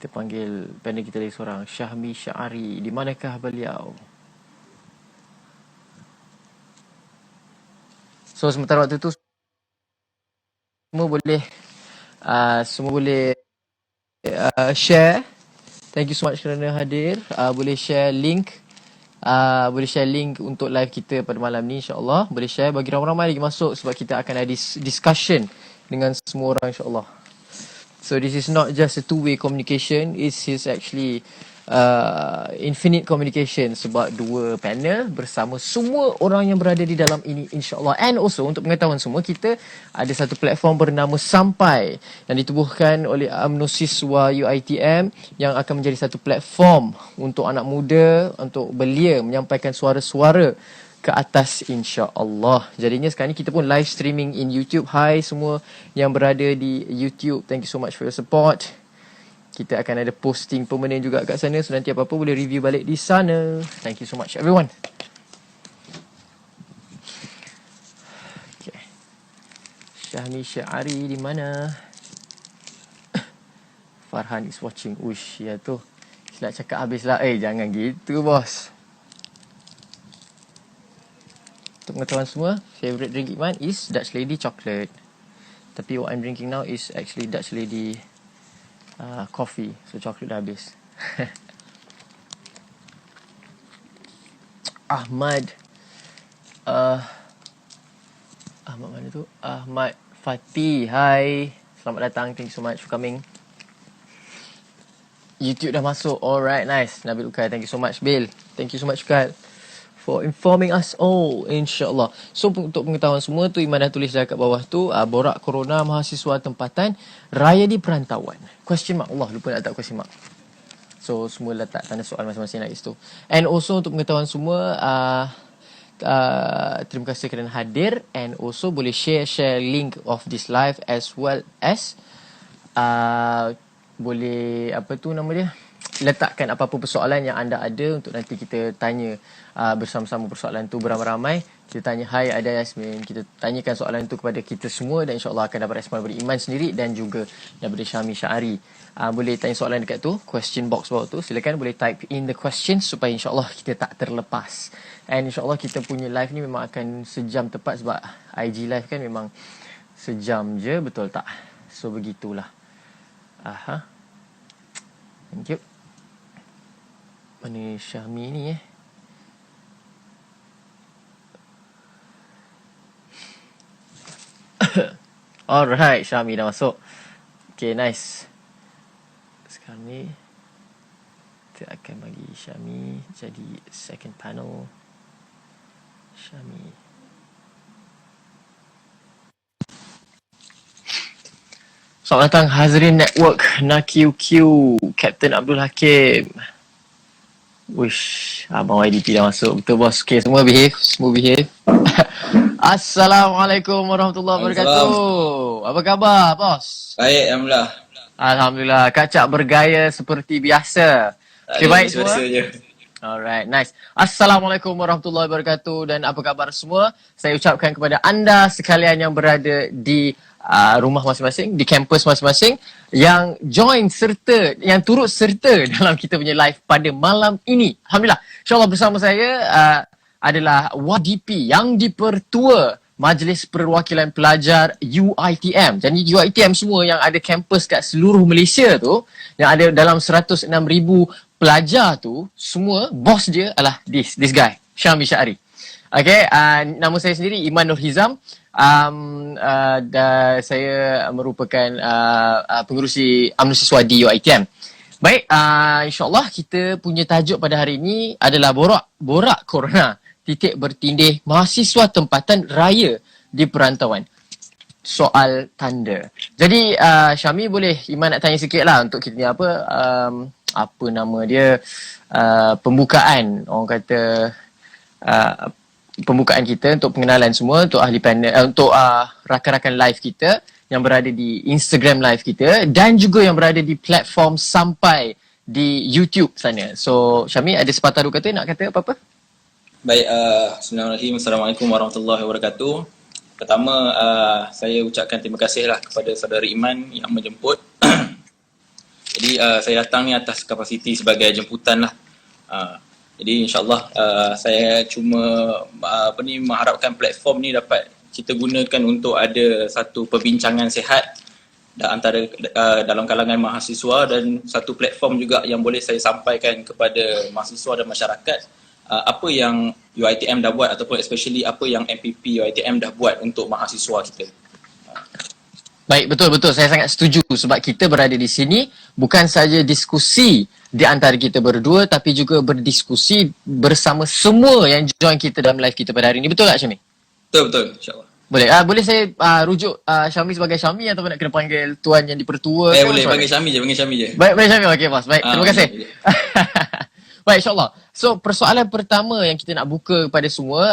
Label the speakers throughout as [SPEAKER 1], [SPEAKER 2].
[SPEAKER 1] Kita panggil panel kita lagi seorang, Syahmi Syari. Di manakah beliau? So sementara waktu tu semua boleh share. Thank you so much kerana hadir. Boleh share link untuk live kita pada malam ni, insya-Allah. Boleh share bagi ramai-ramai lagi masuk sebab kita akan ada discussion dengan semua orang, insya-Allah. So this is not just a two-way communication, it is actually infinite communication sebab dua panel bersama semua orang yang berada di dalam ini, insya-Allah. And also untuk pengetahuan semua, kita ada satu platform bernama Sampai yang ditubuhkan oleh UMNO Siswa UiTM yang akan menjadi satu platform untuk anak muda untuk belia menyampaikan suara-suara ke atas, insya-Allah. Jadinya sekarang ni kita pun live streaming in YouTube. Hai semua yang berada di YouTube, thank you so much for your support. Kita akan ada posting permanent juga kat sana, so nanti apa-apa boleh review balik di sana. Thank you so much everyone. Okay. Syahmi Syari di mana? Farhan is watching. Uish, ya tu. Silap cakap habis lah. Jangan gitu bos. Untuk pengetahuan semua, favorite drink Iman is Dutch Lady chocolate. Tapi what I'm drinking now is actually Dutch Lady coffee. So chocolate dah habis. Ahmad mana tu? Ahmad Fatih. Hai. Selamat datang. Thank you so much for coming. YouTube dah masuk. Alright, nice. Nabil Ukal, thank you so much. Bill, thank you so much Ukal for informing us all, insya-Allah. So untuk pengetahuan semua tu, Iman dah tulis dah kat bawah tu, borak corona mahasiswa tempatan raya di perantauan. Question mark. Allah, lupa nak letak question mark. So semua letak tanda soal masing-masing lagi situ. And also untuk pengetahuan semua, terima kasih kerana hadir, and also boleh share link of this live as well as boleh letakkan apa-apa persoalan yang anda ada untuk nanti kita tanya bersama-sama persoalan tu beramai-ramai. Kita tanya, hai ada Yasmin, kita tanyakan soalan tu kepada kita semua dan insya-Allah akan dapat respon daripada Iman sendiri dan juga daripada Syahmi Syari. Boleh tanya soalan dekat tu, question box bawah tu. Silakan boleh type in the question supaya insya-Allah kita tak terlepas. And insya-Allah kita punya live ni memang akan sejam tepat sebab IG live kan memang sejam je, betul tak? So begitulah. Thank you. Mana Syahmi ni Alright, Syahmi dah masuk. Okay, nice. Sekarang ni kita akan bagi Syahmi jadi second panel. Syahmi. Selamat datang Hazrin Network, NaQQ, Captain Abdul Hakim. Wish, Abang YDP dah masuk. Betul bos. Okay, semua behave. Assalamualaikum warahmatullahi wabarakatuh. Apa khabar bos?
[SPEAKER 2] Baik, Alhamdulillah.
[SPEAKER 1] Alhamdulillah. Kacak bergaya seperti biasa. Okay, baik semua? Alright, nice. Assalamualaikum warahmatullahi wabarakatuh. Dan apa khabar semua? Saya ucapkan kepada anda sekalian yang berada di rumah masing-masing, di kampus masing-masing, yang yang turut serta dalam kita punya live pada malam ini. Alhamdulillah. InsyaAllah bersama saya adalah YDP yang dipertua Majlis Perwakilan Pelajar UiTM. Jadi UiTM semua yang ada kampus kat seluruh Malaysia tu, yang ada dalam 106,000 pelajar tu, semua bos dia adalah this guy, Syahmi Syari. Okay, nama saya sendiri Iman Nur Hizam. Saya merupakan pengerusi UMNO Siswa di UiTM. Baik, insyaAllah kita punya tajuk pada hari ini adalah borak corona, titik bertindih mahasiswa tempatan raya di perantauan. Soal tanda. Jadi Syahmi, boleh Iman nak tanya sikit lah untuk kita ni apa nama dia, pembukaan, orang kata pembukaan kita untuk pengenalan semua, untuk ahli panel, untuk rakan-rakan live kita yang berada di Instagram live kita dan juga yang berada di platform Sampai di YouTube sana. So Syahmi, ada sepatah dua kata nak kata apa-apa?
[SPEAKER 2] Baik, Bismillahirrahmanirrahim. Assalamualaikum warahmatullahi wabarakatuh. Pertama, saya ucapkan terima kasihlah kepada saudara Iman yang menjemput. Jadi Jadi saya datang ni atas kapasiti sebagai jemputan lah. Jadi insyaAllah saya cuma mengharapkan platform ni dapat kita gunakan untuk ada satu perbincangan sihat antara dalam kalangan mahasiswa, dan satu platform juga yang boleh saya sampaikan kepada mahasiswa dan masyarakat apa yang UiTM dah buat, ataupun especially apa yang MPP UiTM dah buat untuk mahasiswa kita.
[SPEAKER 1] Baik, betul-betul. Saya sangat setuju sebab kita berada di sini bukan saja diskusi di antara kita berdua, tapi juga berdiskusi bersama semua yang join kita dalam live kita pada hari ini. Betul tak, Syami?
[SPEAKER 2] Betul, insyaAllah.
[SPEAKER 1] Boleh. Boleh saya rujuk Syami sebagai Syami atau nak kena panggil tuan yang dipertua?
[SPEAKER 2] Boleh, panggil Syami je,
[SPEAKER 1] Baik, Syami. Okey, bos. Baik, terima kasih. Baik, insyaAllah. So, persoalan pertama yang kita nak buka kepada semua,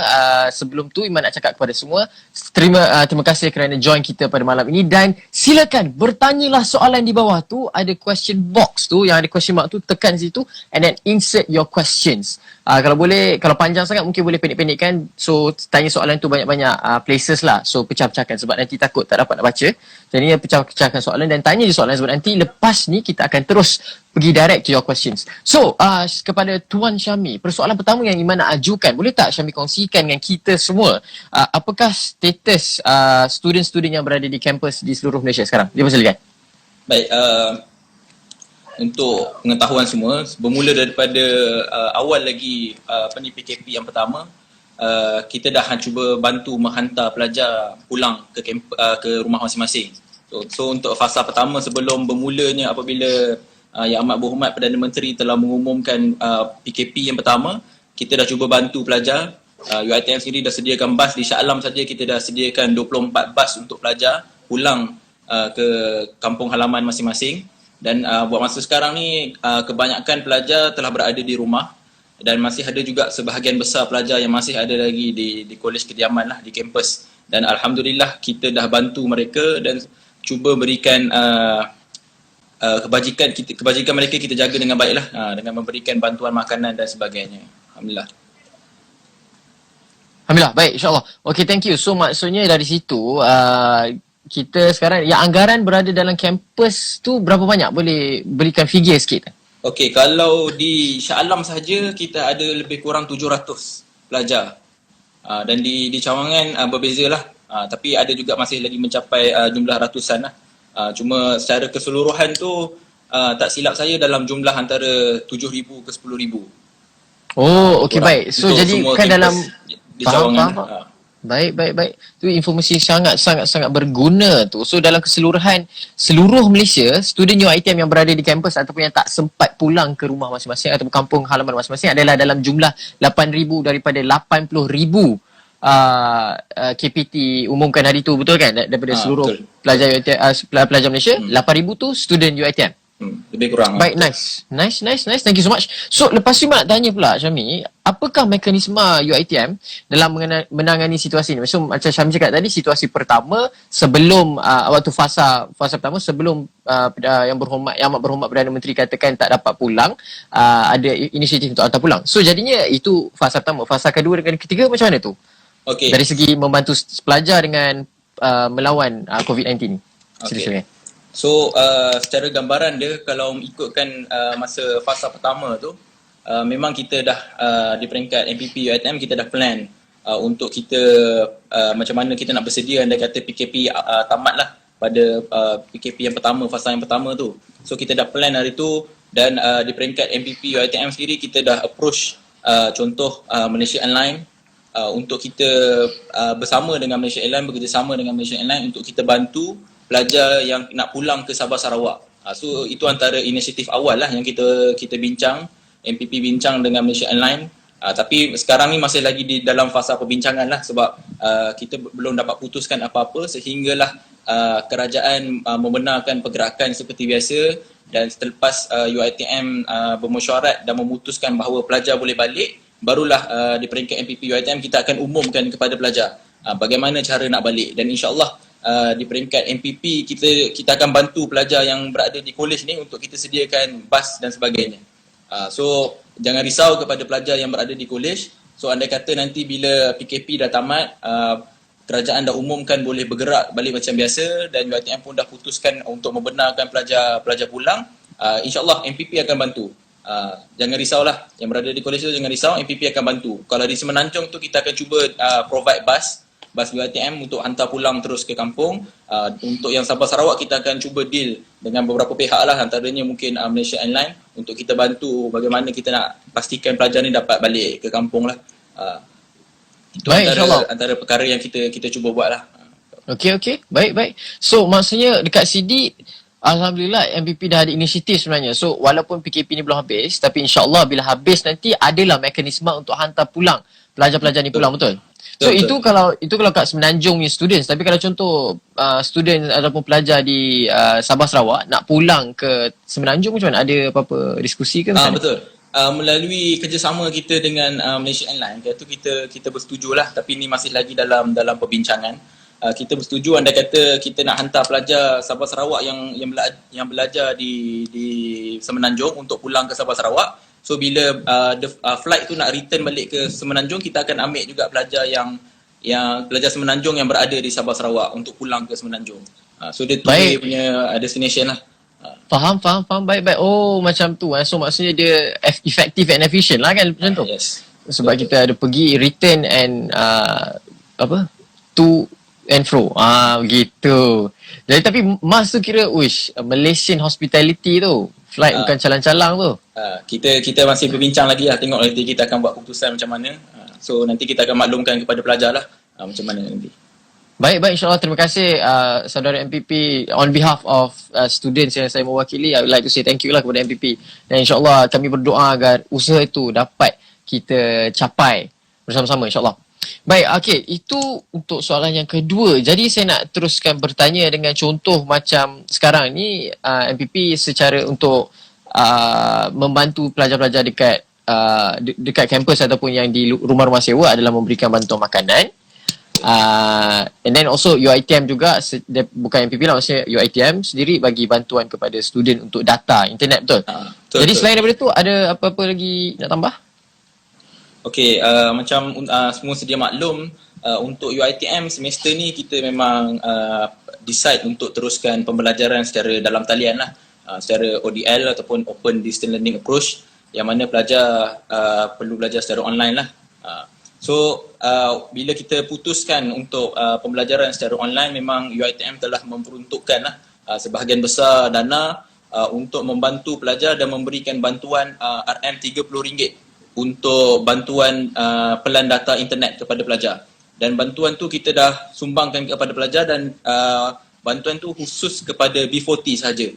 [SPEAKER 1] sebelum tu Iman nak cakap kepada semua, terima kasih kerana join kita pada malam ini, dan silakan bertanyalah soalan di bawah tu, ada question box tu, yang ada question mark tu, tekan situ and then insert your questions. Kalau boleh, kalau panjang sangat mungkin boleh pendek-pendekkan, so tanya soalan tu banyak-banyak places lah, so pecah-pecahkan sebab nanti takut tak dapat nak baca. Jadi pecah-pecahkan soalan dan tanya je soalan, sebab nanti lepas ni kita akan terus pergi direct to your questions. So, kepada Tuan Syami, persoalan pertama yang Iman nak ajukan, boleh tak Syami kongsikan dengan kita semua, apakah status student-student yang berada di kampus di seluruh Malaysia sekarang? Dipersilakan.
[SPEAKER 2] Baik, untuk pengetahuan semua, bermula daripada awal lagi PKP yang pertama, kita dah cuba bantu menghantar pelajar pulang ke rumah masing-masing. So untuk fasa pertama sebelum bermulanya apabila Yang Amat Berhormat Perdana Menteri telah mengumumkan PKP yang pertama, kita dah cuba bantu pelajar. UiTM sendiri dah sediakan bas. Di Shah Alam saja kita dah sediakan 24 bas untuk pelajar pulang ke kampung halaman masing-masing. Dan buat masa sekarang ni kebanyakan pelajar telah berada di rumah, dan masih ada juga sebahagian besar pelajar yang masih ada lagi di kolej kediaman lah, di kampus. Dan Alhamdulillah kita dah bantu mereka dan cuba berikan kebajikan mereka kita jaga dengan baiklah, dengan memberikan bantuan makanan dan sebagainya. Alhamdulillah.
[SPEAKER 1] Alhamdulillah, baik, insyaAllah. Okay, thank you. So maksudnya dari situ, kita sekarang, yang anggaran berada dalam kampus tu berapa banyak? Boleh berikan figure sikit?
[SPEAKER 2] Okey, kalau di Shah Alam saja kita ada lebih kurang 700 pelajar. Dan di Cawangan berbezalah. Tapi ada juga masih lagi mencapai jumlah ratusan lah. Cuma secara keseluruhan tu tak silap saya dalam jumlah antara 7,000 ke 10,000.
[SPEAKER 1] Oh, okey, baik. So jadi kan dalam
[SPEAKER 2] di Cawangan.
[SPEAKER 1] Baik. Tu informasi sangat berguna tu. So dalam keseluruhan seluruh Malaysia, student UiTM yang berada di kampus ataupun yang tak sempat pulang ke rumah masing-masing ataupun kampung halaman masing-masing adalah dalam jumlah 8,000 daripada 80,000 KPT umumkan hari tu, betul kan? Daripada seluruh
[SPEAKER 2] betul.
[SPEAKER 1] Pelajar UiTM, pelajar Malaysia, 8,000 tu student UiTM.
[SPEAKER 2] Lebih kurang.
[SPEAKER 1] Baik, nice. Thank you so much. So, lepas tu nak tanya pula, Syami, apakah mekanisme UiTM dalam menangani situasi ni? So, macam Syami cakap tadi, situasi pertama sebelum waktu fasa pertama sebelum yang Amat Berhormat Perdana Menteri katakan tak dapat pulang, ada inisiatif untuk hantar pulang. So, jadinya itu fasa pertama. Fasa kedua dengan ketiga macam mana tu?
[SPEAKER 2] Okay.
[SPEAKER 1] Dari segi membantu pelajar dengan melawan COVID-19 ni. Silakan.
[SPEAKER 2] So secara gambaran dia, kalau ikutkan masa fasa pertama tu, memang kita dah di peringkat MPP UiTM kita dah plan untuk kita macam mana kita nak bersedia andai kata PKP tamatlah pada PKP yang pertama, fasa yang pertama tu. So kita dah plan hari tu, dan di peringkat MPP UiTM sendiri kita dah approach contoh Malaysia Airlines untuk kita bersama dengan Malaysia Airlines, bekerjasama dengan Malaysia Airlines untuk kita bantu pelajar yang nak pulang ke Sabah Sarawak. So itu antara inisiatif awal lah yang kita bincang, MPP bincang dengan Malaysia Airlines. Tapi sekarang ni masih lagi di dalam fasa perbincangan lah, sebab kita belum dapat putuskan apa-apa sehinggalah kerajaan membenarkan pergerakan seperti biasa, dan selepas UiTM bermesyuarat dan memutuskan bahawa pelajar boleh balik, barulah di peringkat MPP UiTM kita akan umumkan kepada pelajar bagaimana cara nak balik. Dan insyaAllah di peringkat MPP kita akan bantu pelajar yang berada di kolej ni untuk kita sediakan bas dan sebagainya. So jangan risau kepada pelajar yang berada di kolej. So andai kata nanti bila PKP dah tamat, kerajaan dah umumkan boleh bergerak balik macam biasa, dan UiTM pun dah putuskan untuk membenarkan pelajar pulang, InsyaAllah MPP akan bantu. Jangan risaulah, yang berada di kolej tu jangan risau, MPP akan bantu. Kalau di Semenanjung tu kita akan cuba provide bus UiTM untuk hantar pulang terus ke kampung. Untuk yang Sabah Sarawak kita akan cuba deal dengan beberapa pihak lah, antaranya mungkin Malaysia Airlines, untuk kita bantu bagaimana kita nak pastikan pelajar ni dapat balik ke kampung lah. Itu
[SPEAKER 1] Baik,
[SPEAKER 2] antara perkara yang kita cuba buat lah.
[SPEAKER 1] Okey. Baik. So maksudnya dekat CD, Alhamdulillah MPP dah ada inisiatif sebenarnya. So walaupun PKP ni belum habis, tapi insyaAllah bila habis nanti adalah mekanisme untuk hantar pulang pelajar-pelajar ni pulang, betul? So itu kalau kat Semenanjung ni students, tapi kalau contoh student ataupun pelajar di Sabah Sarawak nak pulang ke Semenanjung macam mana? Ada apa-apa diskusi ke?
[SPEAKER 2] Betul. Melalui kerjasama kita dengan Malaysia Airlines, iaitu kita bersetujulah, tapi ini masih lagi dalam perbincangan. Kita bersetuju andai kata kita nak hantar pelajar Sabah Sarawak yang belajar di Semenanjung untuk pulang ke Sabah Sarawak. So bila flight tu nak return balik ke Semenanjung, kita akan ambil juga pelajar yang pelajar Semenanjung yang berada di Sabah Sarawak untuk pulang ke Semenanjung. So dia two-way punya destination lah.
[SPEAKER 1] Faham. Baik. Oh, macam tu. So maksudnya dia effective and efficient lah kan, macam tu.
[SPEAKER 2] Yes.
[SPEAKER 1] Sebab kita ada pergi, return and to and fro. Begitu. Jadi tapi Mas tu kira Malaysian hospitality tu. Flight bukan calang-calang tu.
[SPEAKER 2] Kita masih berbincang lagi lah. Tengok nanti kita akan buat keputusan macam mana. So nanti kita akan maklumkan kepada pelajar lah macam mana nanti.
[SPEAKER 1] Baik, insyaAllah. Terima kasih saudara MPP. On behalf of students yang saya mewakili, I would like to say thank you lah kepada MPP. Dan insyaAllah kami berdoa agar usaha itu dapat kita capai bersama-sama, insyaAllah. Baik, okey. Itu untuk soalan yang kedua. Jadi saya nak teruskan bertanya dengan contoh macam sekarang ni MPP secara untuk membantu pelajar-pelajar dekat kampus ataupun yang di rumah-rumah sewa adalah memberikan bantuan makanan. And then also UiTM juga, bukan MPP lah, maksudnya UiTM sendiri bagi bantuan kepada student untuk data internet, betul? Jadi selain daripada tu ada apa-apa lagi nak tambah?
[SPEAKER 2] Okey, macam semua sedia maklum, untuk UiTM semester ni kita memang decide untuk teruskan pembelajaran secara dalam talian lah, secara ODL ataupun Open Distance Learning Approach, yang mana pelajar perlu belajar secara online lah. So bila kita putuskan untuk pembelajaran secara online, memang UiTM telah memperuntukkan sebahagian besar dana untuk membantu pelajar dan memberikan bantuan RM30 untuk bantuan pelan data internet kepada pelajar. Dan bantuan tu kita dah sumbangkan kepada pelajar, dan bantuan tu khusus kepada B40 sahaja.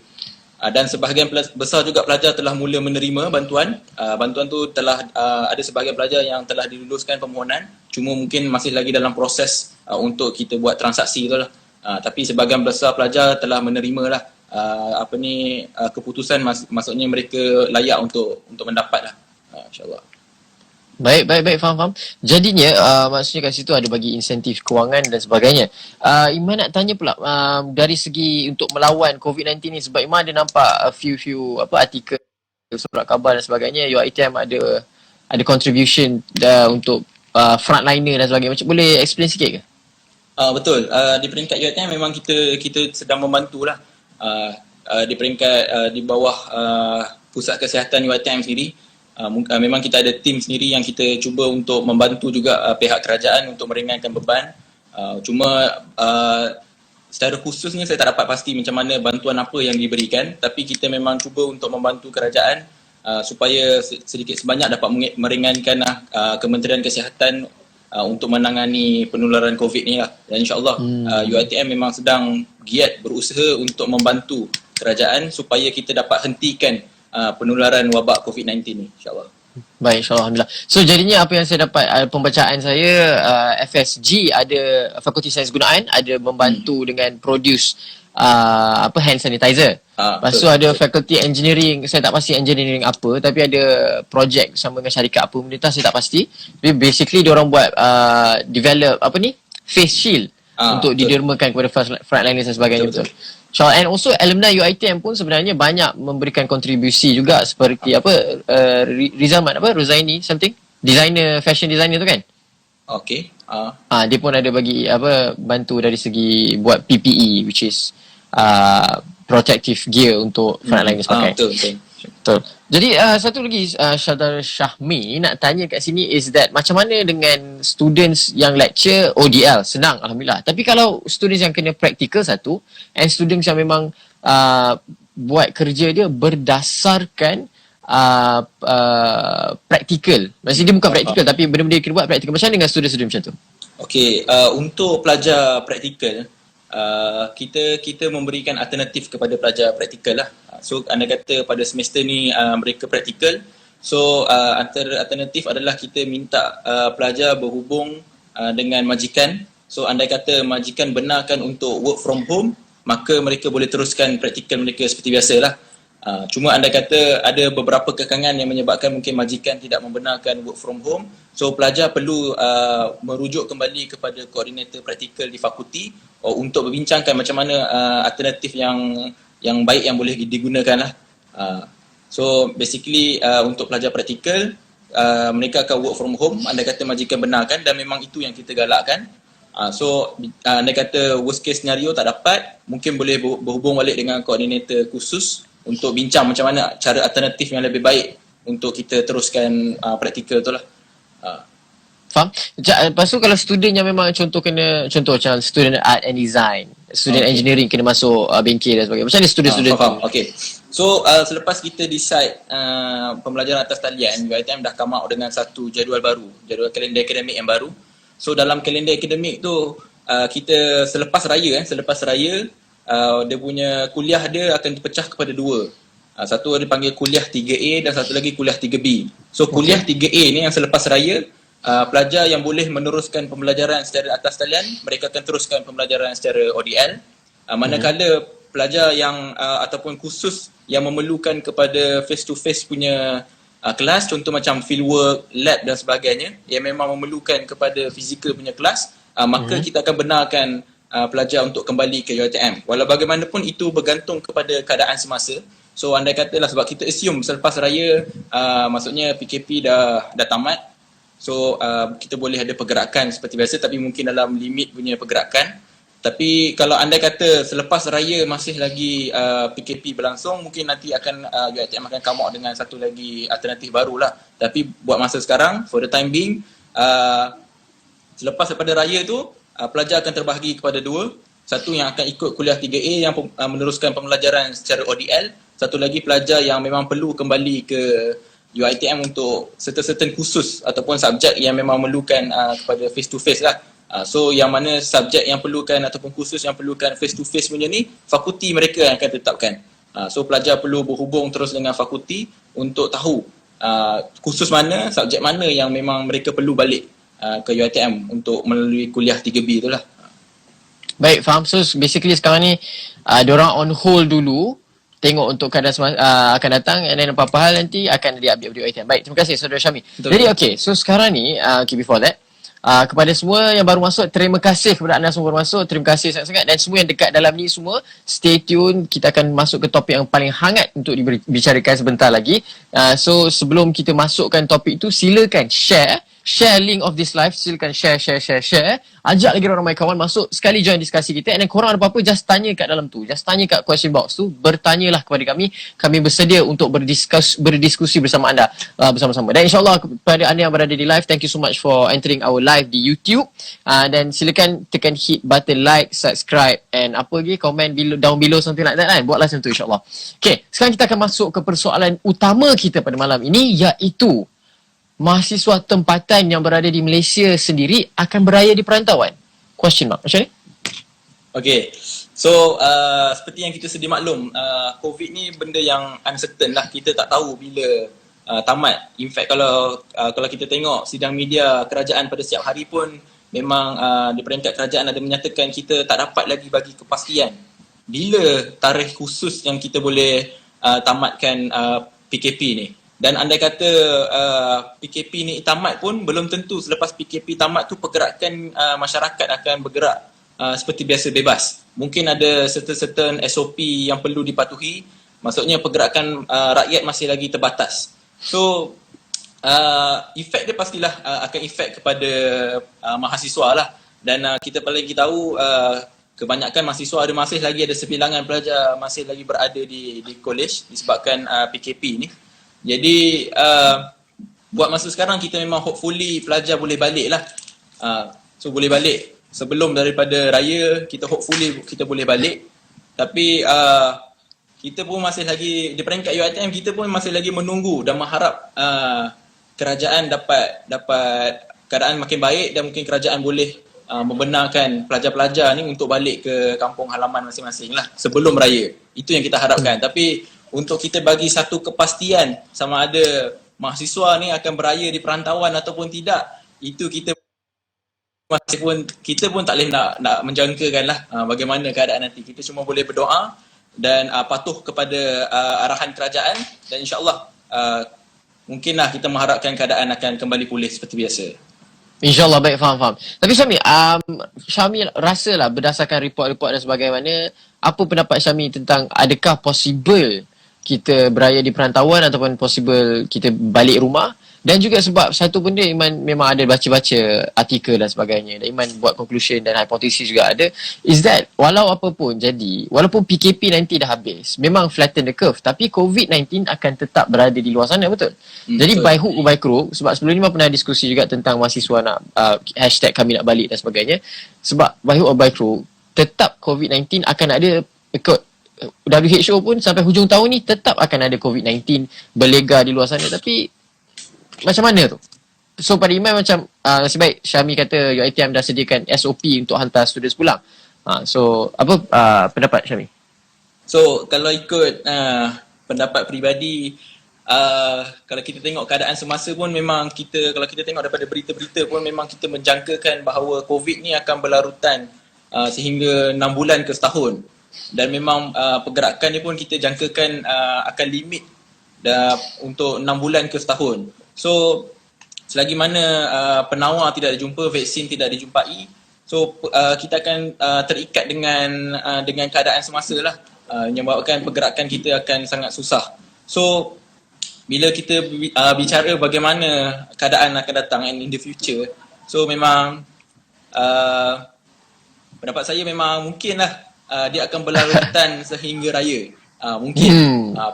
[SPEAKER 2] Dan sebahagian besar juga pelajar telah mula menerima bantuan. Bantuan tu telah ada sebahagian pelajar yang telah diluluskan permohonan, cuma mungkin masih lagi dalam proses untuk kita buat transaksi tu lah. Tapi sebahagian besar pelajar telah menerima lah keputusan, maksudnya mereka layak untuk mendapat lah, insyaAllah.
[SPEAKER 1] Baik, faham. Jadinya maksudnya kat situ ada bagi insentif kewangan dan sebagainya. Iman nak tanya pula dari segi untuk melawan COVID-19 ni, sebab Iman ada nampak few artikel, surat khabar dan sebagainya, UiTM ada contribution untuk frontliner dan sebagainya. Macam boleh explain sikit ke?
[SPEAKER 2] Betul. Di peringkat UiTM memang kita sedang membantulah. Di peringkat di bawah pusat kesihatan UiTM sendiri, memang kita ada tim sendiri yang kita cuba untuk membantu juga pihak kerajaan untuk meringankan beban. Cuma secara khususnya saya tak dapat pasti macam mana bantuan apa yang diberikan, tapi kita memang cuba untuk membantu kerajaan supaya sedikit sebanyak dapat meringankan Kementerian Kesihatan untuk menangani penularan COVID ni lah. Dan insyaAllah UiTM memang sedang giat berusaha untuk membantu kerajaan supaya kita dapat hentikan penularan wabak COVID-19 ni, insyaAllah.
[SPEAKER 1] Baik, insyaAllah. Alhamdulillah. So jadinya apa yang saya dapat, pembacaan saya, FSG ada Fakulti Sains Gunaan ada membantu dengan produce hand sanitizer. Lepas tu ada Fakulti Engineering, saya tak pasti engineering apa, tapi ada projek bersama dengan syarikat apa pemerintah, saya tak pasti. Tapi basically diorang buat develop face shield untuk didermakan kepada frontliners dan sebagainya, betul. And also alumni UiTM pun sebenarnya banyak memberikan kontribusi juga, seperti Rizalman Rozaini something, designer, fashion designer tu kan.
[SPEAKER 2] Okay.
[SPEAKER 1] Dia pun ada bagi bantu dari segi buat PPE, which is protective gear untuk frontliners pakai.
[SPEAKER 2] Betul.
[SPEAKER 1] Betul. Jadi satu lagi Syadar Syahmi nak tanya kat sini is that macam mana dengan students yang lecture ODL? Senang Alhamdulillah. Tapi kalau students yang kena practical satu and students yang memang buat kerja dia berdasarkan praktikal. Maksudnya dia bukan praktikal tapi benda-benda yang kena buat praktikal. Macam mana dengan student-student macam tu?
[SPEAKER 2] Okey, untuk pelajar praktikal, kita memberikan alternatif kepada pelajar praktikal lah. So anda kata pada semester ni mereka praktikal. So antara alternatif adalah kita minta pelajar berhubung dengan majikan. So andai kata majikan benarkan untuk work from home, maka mereka boleh teruskan praktikal mereka seperti biasalah. Cuma anda kata ada beberapa kekangan yang menyebabkan mungkin majikan tidak membenarkan work from home. So pelajar perlu merujuk kembali kepada koordinator praktikal di fakulti untuk berbincangkan macam mana alternatif yang baik yang boleh digunakan lah. So basically untuk pelajar praktikal mereka akan work from home anda kata majikan benarkan dan memang itu yang kita galakkan. So anda kata worst case scenario tak dapat, mungkin boleh berhubung balik dengan koordinator khusus untuk bincang macam mana cara alternatif yang lebih baik untuk kita teruskan praktikal tu lah.
[SPEAKER 1] Faham? Lepas tu kalau student yang memang contoh macam student art and design, student engineering kena masuk bengkel dan sebagainya. Macam mana student-student
[SPEAKER 2] faham. Okay. So selepas kita decide pembelajaran atas talian, UiTM dah come out dengan satu jadual baru, jadual kalender akademik yang baru. So dalam kalender akademik tu kita selepas raya dia punya kuliah dia akan terpecah kepada dua. Satu dia panggil kuliah 3A dan satu lagi kuliah 3B. So kuliah 3A ni yang selepas raya, pelajar yang boleh meneruskan pembelajaran secara atas talian, mereka akan teruskan pembelajaran secara ODL. Manakala pelajar yang ataupun khusus yang memerlukan kepada face to face punya kelas, contoh macam fieldwork, lab dan sebagainya, yang memang memerlukan kepada fizikal punya kelas, maka kita akan benarkan pelajar untuk kembali ke UiTM. Walau bagaimanapun itu bergantung kepada keadaan semasa. So andai katalah sebab kita assume selepas raya maksudnya PKP dah tamat. So kita boleh ada pergerakan seperti biasa tapi mungkin dalam limit punya pergerakan. Tapi kalau andai kata selepas raya masih lagi PKP berlangsung, mungkin nanti akan UiTM akan come out dengan satu lagi alternatif barulah. Tapi buat masa sekarang, for the time being, selepas daripada raya tu, pelajar akan terbahagi kepada dua. Satu yang akan ikut kuliah 3A yang meneruskan pembelajaran secara ODL. Satu lagi pelajar yang memang perlu kembali ke UiTM untuk certain khusus ataupun subjek yang memang memerlukan kepada face to face lah. So yang mana subjek yang perlukan ataupun khusus yang perlukan face to face punya ni, fakulti mereka yang akan tetapkan. So pelajar perlu berhubung terus dengan fakulti untuk tahu khusus mana, subjek mana yang memang mereka perlu balik ke UiTM untuk melalui kuliah 3B tu lah.
[SPEAKER 1] Baik, faham. So basically sekarang ni diorang on hold dulu, tengok untuk keadaan akan datang, and then apa-apa hal nanti akan di-update di UiTM. Baik, terima kasih Saudara Syami. Jadi okay, so sekarang ni before that, kepada semua yang baru masuk, terima kasih kepada anda semua baru masuk, terima kasih sangat-sangat, dan semua yang dekat dalam ni semua stay tune, kita akan masuk ke topik yang paling hangat untuk dibicarakan sebentar lagi. So sebelum kita masukkan topik itu, silakan share link of this live, silakan share, ajak lagi ramai kawan masuk, sekali join diskusi kita, and then korang ada apa-apa just tanya kat dalam tu, just tanya kat question box tu, bertanyalah kepada kami bersedia untuk berdiskusi bersama anda bersama-sama. Dan insyaAllah kepada anda yang berada di live, thank you so much for entering our live di YouTube, dan silakan tekan hit button like, subscribe, and apa lagi, comment down below something like that kan, buatlah macam tu insyaAllah. Okay, sekarang kita akan masuk ke persoalan utama kita pada malam ini, iaitu mahasiswa tempatan yang berada di Malaysia sendiri akan beraya di perantauan? Question mark. Macam ni? Okay.
[SPEAKER 2] So, seperti yang kita sedia maklum, COVID ni benda yang uncertain lah. Kita tak tahu bila tamat. In fact, kalau kita tengok sidang media kerajaan pada setiap hari pun, memang di peringkat kerajaan ada menyatakan kita tak dapat lagi bagi kepastian bila tarikh khusus yang kita boleh tamatkan PKP ni. Dan andai kata PKP ni tamat pun, belum tentu selepas PKP tamat tu pergerakan masyarakat akan bergerak seperti biasa bebas. Mungkin ada certain SOP yang perlu dipatuhi, maksudnya pergerakan rakyat masih lagi terbatas. So efek dia pastilah akan efek kepada mahasiswa lah. Dan kita paling tahu kebanyakan mahasiswa masih lagi ada sebilangan pelajar masih lagi berada di college disebabkan PKP ni. Jadi buat masa sekarang kita memang hopefully pelajar boleh balik lah. So boleh balik sebelum daripada raya, kita hopefully kita boleh balik. Tapi kita pun masih lagi di peringkat UiTM, kita pun masih lagi menunggu dan mengharap kerajaan dapat keadaan makin baik dan mungkin kerajaan boleh membenarkan pelajar-pelajar ni untuk balik ke kampung halaman masing-masing lah sebelum raya. Itu yang kita harapkan. Tapi untuk kita bagi satu kepastian sama ada mahasiswa ni akan beraya di perantauan ataupun tidak, itu kita pun tak boleh nak menjangkakan lah bagaimana keadaan nanti. Kita cuma boleh berdoa dan patuh kepada arahan kerajaan, dan insyaAllah mungkinlah kita mengharapkan keadaan akan kembali pulih seperti biasa.
[SPEAKER 1] InsyaAllah, baik, faham. Tapi Syami rasalah berdasarkan report-report dan sebagainya, apa pendapat Syami tentang adakah possible kita beraya di perantauan ataupun possible kita balik rumah? Dan juga sebab satu benda Iman memang ada baca-baca artikel dan sebagainya, dan Iman buat conclusion dan hipotesis juga ada, is that walau apa pun jadi, walaupun PKP nanti dah habis, memang flatten the curve, tapi COVID-19 akan tetap berada di luar sana, betul? Jadi
[SPEAKER 2] betul.
[SPEAKER 1] by hook or by crook, sebab sebelum ni Iman pernah diskusi juga tentang mahasiswa nak hashtag kami nak balik dan sebagainya, sebab by hook or by crook tetap COVID-19 akan ada, ikut WHO pun sampai hujung tahun ni tetap akan ada COVID-19 berlega di luar sana. Tapi macam mana tu? So pada Iman macam nasib baik Syami kata UiTM dah sediakan SOP untuk hantar students pulang. So apa pendapat Syami?
[SPEAKER 2] So kalau ikut pendapat peribadi, kalau kita tengok keadaan semasa pun memang kita, kalau kita tengok daripada berita-berita pun memang kita menjangkakan bahawa COVID ni akan berlarutan sehingga 6 bulan ke setahun. Dan memang pergerakan ni pun kita jangkakan akan limit untuk 6 bulan ke setahun. So selagi mana penawar tidak dijumpa, vaksin tidak dijumpai, so kita akan terikat dengan keadaan semasa lah, yang menyebabkan pergerakan kita akan sangat susah. So bila kita bicara bagaimana keadaan akan datang in the future, so memang pendapat saya memang mungkinlah dia akan berlarutan sehingga raya. Mungkin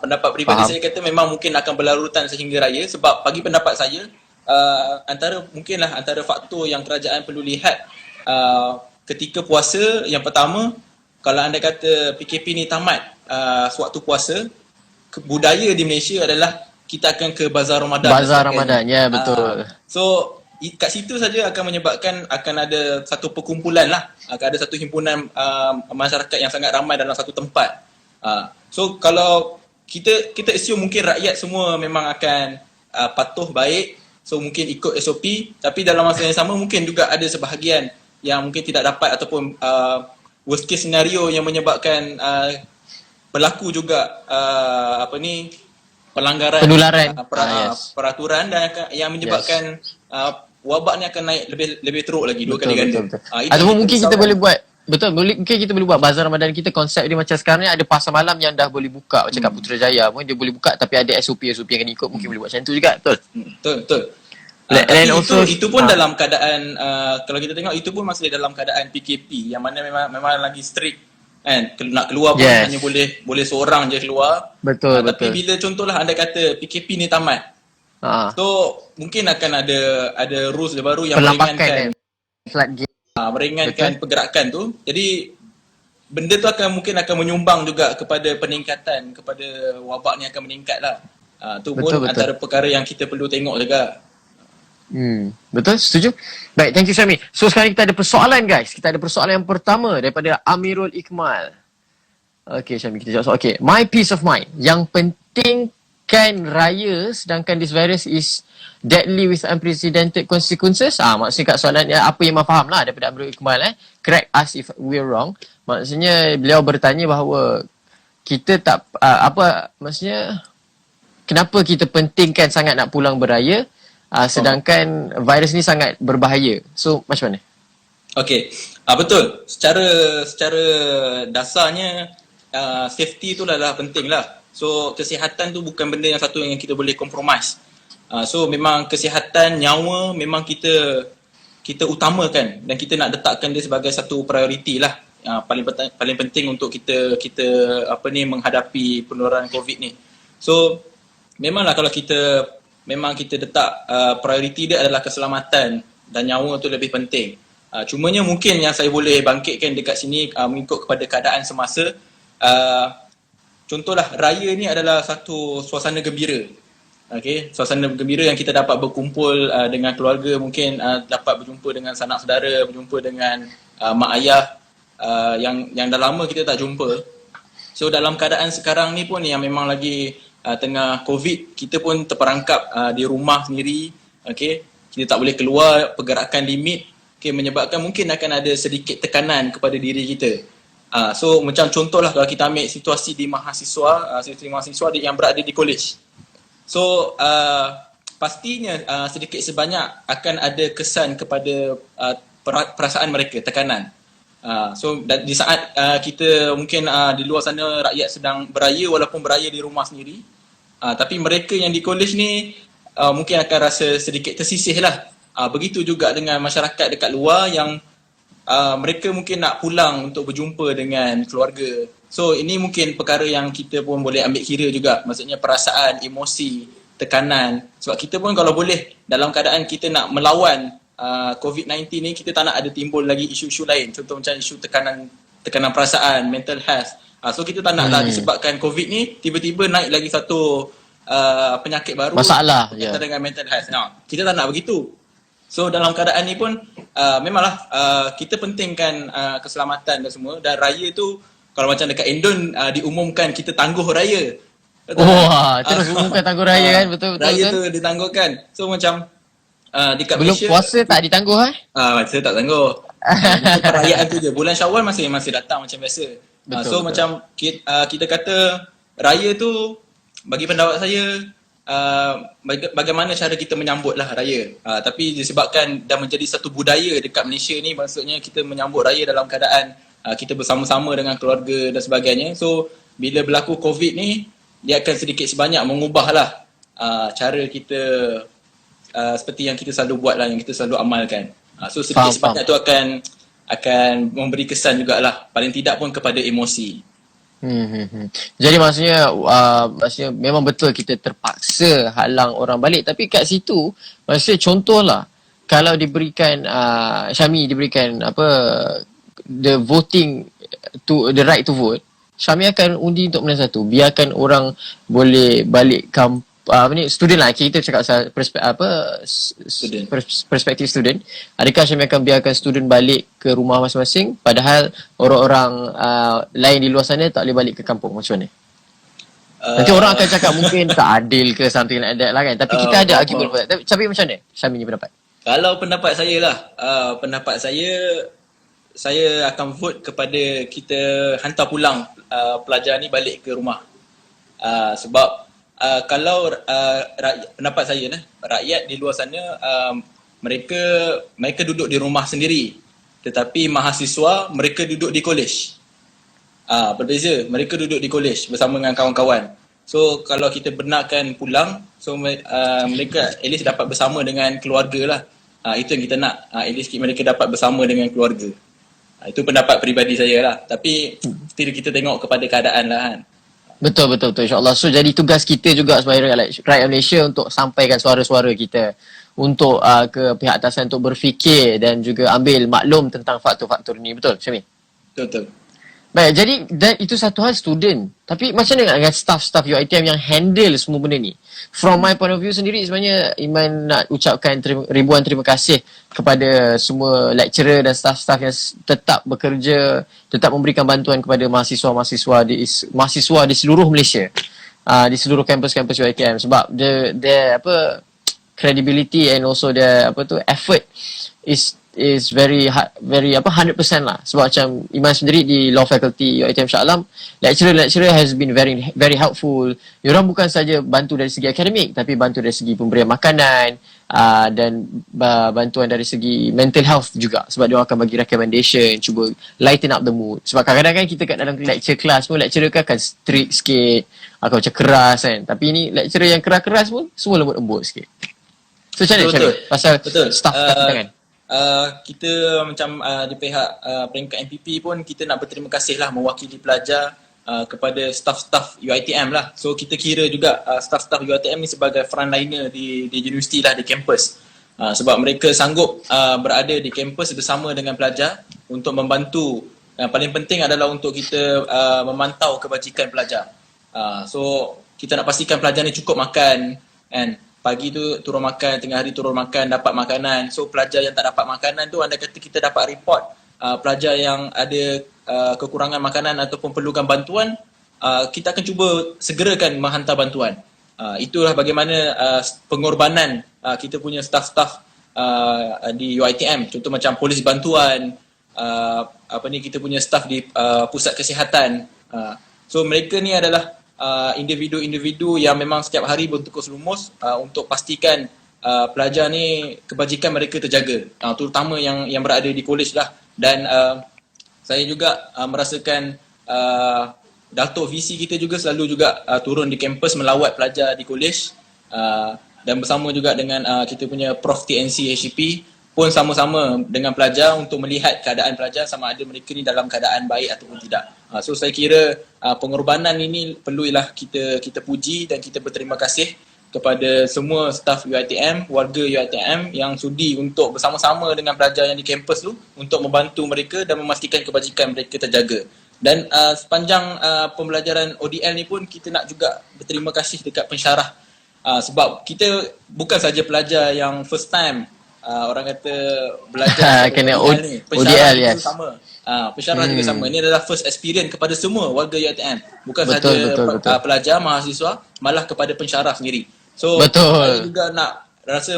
[SPEAKER 2] pendapat peribadi saya kata memang mungkin akan berlarutan sehingga raya, sebab bagi pendapat saya antara faktor yang kerajaan perlu lihat ketika puasa, yang pertama, kalau anda kata PKP ni tamat sewaktu puasa, budaya di Malaysia adalah kita akan ke bazar Ramadan.
[SPEAKER 1] Bazar Ramadan, ya, betul.
[SPEAKER 2] So kat situ saja akan menyebabkan akan ada satu perkumpulan lah, akan ada satu himpunan masyarakat yang sangat ramai dalam satu tempat. So kalau kita assume mungkin rakyat semua memang akan patuh baik, so mungkin ikut SOP, tapi dalam masa yang sama mungkin juga ada sebahagian yang mungkin tidak dapat, ataupun worst case scenario yang menyebabkan berlaku juga pelanggaran
[SPEAKER 1] penularan
[SPEAKER 2] peraturan, dan yang menyebabkan wabak ni akan naik lebih teruk lagi, dua kali ganda.
[SPEAKER 1] Ataupun mungkin kita boleh buat, mungkin kita boleh buat bazar Ramadan kita, konsep dia macam sekarang ni ada pasar malam yang dah boleh buka, macam kat Putrajaya pun dia boleh buka, tapi ada SOP yang kena ikut, mungkin boleh buat macam tu juga, betul?
[SPEAKER 2] Betul. Tapi itu pun dalam keadaan kalau kita tengok, itu pun masih dalam keadaan PKP yang mana memang lagi strict kan, nak keluar pun hanya boleh seorang je keluar.
[SPEAKER 1] Betul.
[SPEAKER 2] Tapi bila contohlah anda kata PKP ni tamat, so mungkin akan ada rules baru yang meringankan pergerakan tu. Jadi benda tu mungkin akan menyumbang juga kepada peningkatan, kepada wabak ni akan meningkat lah. Tu pun antara perkara yang kita perlu tengok juga.
[SPEAKER 1] Betul, setuju. Baik, thank you Syami. So sekarang kita ada persoalan guys. Kita ada persoalan yang pertama daripada Amirul Iqmal. Okay Syami, kita jawab soal. Okay, my peace of mind. Yang penting kan raya, sedangkan this virus is deadly with unprecedented consequences. Maksudnya kat soalan apa yang faham lah daripada Amirul Iqmal. Correct us if we're wrong. Maksudnya beliau bertanya bahawa kita tak maksudnya kenapa kita pentingkan sangat nak pulang beraya, sedangkan virus ni sangat berbahaya. So macam mana? Okey,
[SPEAKER 2] betul. Secara dasarnya safety tu adalah penting lah. So kesihatan tu bukan benda yang satu yang kita boleh compromise. So memang kesihatan, nyawa memang kita utamakan, dan kita nak letakkan dia sebagai satu prioriti lah paling penting untuk kita menghadapi penularan COVID ni. So memanglah kalau memang kita letak prioriti dia adalah keselamatan dan nyawa tu lebih penting. Cumanya mungkin yang saya boleh bangkitkan dekat sini mengikut kepada keadaan semasa, contohlah raya ni adalah satu suasana gembira. Okey, suasana gembira yang kita dapat berkumpul dengan keluarga, mungkin dapat berjumpa dengan sanak saudara, berjumpa dengan mak ayah yang dah lama kita tak jumpa. So dalam keadaan sekarang ni pun yang memang lagi tengah COVID, kita pun terperangkap di rumah sendiri. Okey, kita tak boleh keluar, pergerakan limit, menyebabkan mungkin akan ada sedikit tekanan kepada diri kita. So macam contohlah kalau kita ambil situasi di mahasiswa yang berada di college. So pastinya sedikit sebanyak akan ada kesan kepada perasaan mereka, tekanan. So di saat kita mungkin di luar sana rakyat sedang beraya walaupun beraya di rumah sendiri, tapi mereka yang di college ni mungkin akan rasa sedikit tersisih lah. Begitu juga dengan masyarakat dekat luar yang mereka mungkin nak pulang untuk berjumpa dengan keluarga. So ini mungkin perkara yang kita pun boleh ambil kira juga. Maksudnya perasaan, emosi, tekanan. Sebab kita pun kalau boleh dalam keadaan kita nak melawan COVID-19 ni, kita tak nak ada timbul lagi isu-isu lain. Contoh macam isu tekanan perasaan, mental health. So kita tak nak lah disebabkan COVID ni tiba-tiba naik lagi satu penyakit baru.
[SPEAKER 1] Masalah
[SPEAKER 2] dengan mental health. Kita tak nak begitu. So dalam keadaan ni pun memanglah kita pentingkan keselamatan dan semua. Dan raya tu kalau macam dekat Indon diumumkan kita tangguh raya.
[SPEAKER 1] Terus umumkan tangguh raya kan, betul.
[SPEAKER 2] Raya tu ditangguhkan. So macam dekat
[SPEAKER 1] belum
[SPEAKER 2] Malaysia,
[SPEAKER 1] puasa tak ditangguh
[SPEAKER 2] Saya tak tangguh. Perayaan tu je. Bulan Syawal masih datang macam biasa.
[SPEAKER 1] Betul.
[SPEAKER 2] Macam kita kata raya tu bagi pendapat saya bagaimana cara kita menyambutlah raya. Tapi disebabkan dah menjadi satu budaya dekat Malaysia ni, maksudnya kita menyambut raya dalam keadaan kita bersama-sama dengan keluarga dan sebagainya. So bila berlaku COVID ni, dia akan sedikit sebanyak mengubahlah cara kita seperti yang kita selalu buat lah, yang kita selalu amalkan. So sedikit sebanyak tu akan memberi kesan jugalah, paling tidak pun kepada emosi.
[SPEAKER 1] Jadi maksudnya memang betul kita terpaksa halang orang balik, tapi kat situ maksudnya contohlah kalau diberikan Syami diberikan the voting to the right to vote, Syami akan undi untuk mana satu, biarkan orang boleh balik student lah, kita cakap perspektif student. Adakah Syami akan biarkan student balik ke rumah masing-masing padahal orang-orang lain di luar sana tak boleh balik ke kampung? Macam mana? Nanti orang akan cakap mungkin tak adil ke something like that lah kan. Tapi kita ada argument. Tapi macam mana Syami ni pendapat?
[SPEAKER 2] Kalau pendapat saya lah, pendapat saya akan vote kepada kita hantar pulang pelajar ni balik ke rumah. Sebab kalau pendapat saya rakyat di luar sana mereka duduk di rumah sendiri, tetapi mahasiswa mereka duduk di college. Berbeza, mereka duduk di college bersama dengan kawan-kawan. So kalau kita benarkan pulang, so mereka at least dapat bersama dengan keluarga lah. Itu yang kita nak, at least mereka dapat bersama dengan keluarga. Itu pendapat peribadi saya lah. Tapi still kita tengok kepada keadaan lah kan.
[SPEAKER 1] Betul insyaAllah. So jadi tugas kita juga sebagai rakyat Malaysia untuk sampaikan suara-suara kita untuk ke pihak atasan untuk berfikir dan juga ambil maklum tentang faktor-faktor ni. Betul Syami?
[SPEAKER 2] Betul.
[SPEAKER 1] Baik, jadi itu satu hal student. Tapi macam mana dengan staff-staff UiTM yang handle semua benda ni? From my point of view sendiri, sebenarnya Iman nak ucapkan ribuan terima kasih kepada semua lecturer dan staff-staff yang tetap bekerja, tetap memberikan bantuan kepada mahasiswa di seluruh Malaysia, di seluruh kampus-kampus UiTM, sebab the credibility and also the effort is very 100% lah. Sebab macam Iman sendiri di law faculty UiTM Shah Alam, lecturer has been very helpful. Diorang bukan saja bantu dari segi akademik, tapi bantu dari segi pemberian makanan dan bantuan dari segi mental health juga, sebab diorang akan bagi recommendation, cuba lighten up the mood. Sebab kadang-kadang kan kita kat dalam lecture class pun, lecturer kan akan strict sikit, akan macam keras kan. Tapi ni lecturer yang keras-keras pun semua lembut-lembut sikit. So macam mana Syamil pasal staff kaki tangan?
[SPEAKER 2] kita macam di pihak peringkat MPP pun kita nak berterima kasih lah mewakili pelajar kepada staff-staff UiTM lah. So kita kira juga staff-staff UiTM ni sebagai frontliner di universiti lah, di kampus. Sebab mereka sanggup berada di kampus bersama dengan pelajar untuk membantu. Yang paling penting adalah untuk kita memantau kebajikan pelajar. So kita nak pastikan pelajar ni cukup makan, kan? Pagi tu turun makan, tengah hari turun makan, dapat makanan. So pelajar yang tak dapat makanan tu, andai kata kita dapat report pelajar yang ada kekurangan makanan ataupun perlukan bantuan, kita akan cuba segerakan menghantar bantuan. Itulah bagaimana pengorbanan kita punya staff-staff di UiTM. Contoh macam polis bantuan, kita punya staff di pusat kesihatan. So mereka ni adalah individu-individu yang memang setiap hari bertukus lumus untuk pastikan pelajar ni kebajikan mereka terjaga, terutama yang berada di kolej lah. Dan saya juga merasakan Datuk VC kita juga selalu juga turun di kampus melawat pelajar di kolej, dan bersama juga dengan kita punya Prof TNC HCP pun sama-sama dengan pelajar untuk melihat keadaan pelajar sama ada mereka ni dalam keadaan baik ataupun tidak. So saya kira pengorbanan ini perlulah kita puji dan kita berterima kasih kepada semua staf UiTM, warga UiTM yang sudi untuk bersama-sama dengan pelajar yang di kampus tu untuk membantu mereka dan memastikan kebajikan mereka terjaga. Dan sepanjang pembelajaran ODL ni pun kita nak juga berterima kasih dekat pensyarah, sebab kita bukan saja pelajar yang first time orang kata belajar
[SPEAKER 1] kena
[SPEAKER 2] ODL ni.
[SPEAKER 1] ODL, yes.
[SPEAKER 2] Sama. Pensyarah juga sama. Ini adalah first experience kepada semua warga UiTM. Bukan
[SPEAKER 1] Betul.
[SPEAKER 2] saja pelajar, mahasiswa, malah kepada pensyarah sendiri. So saya juga nak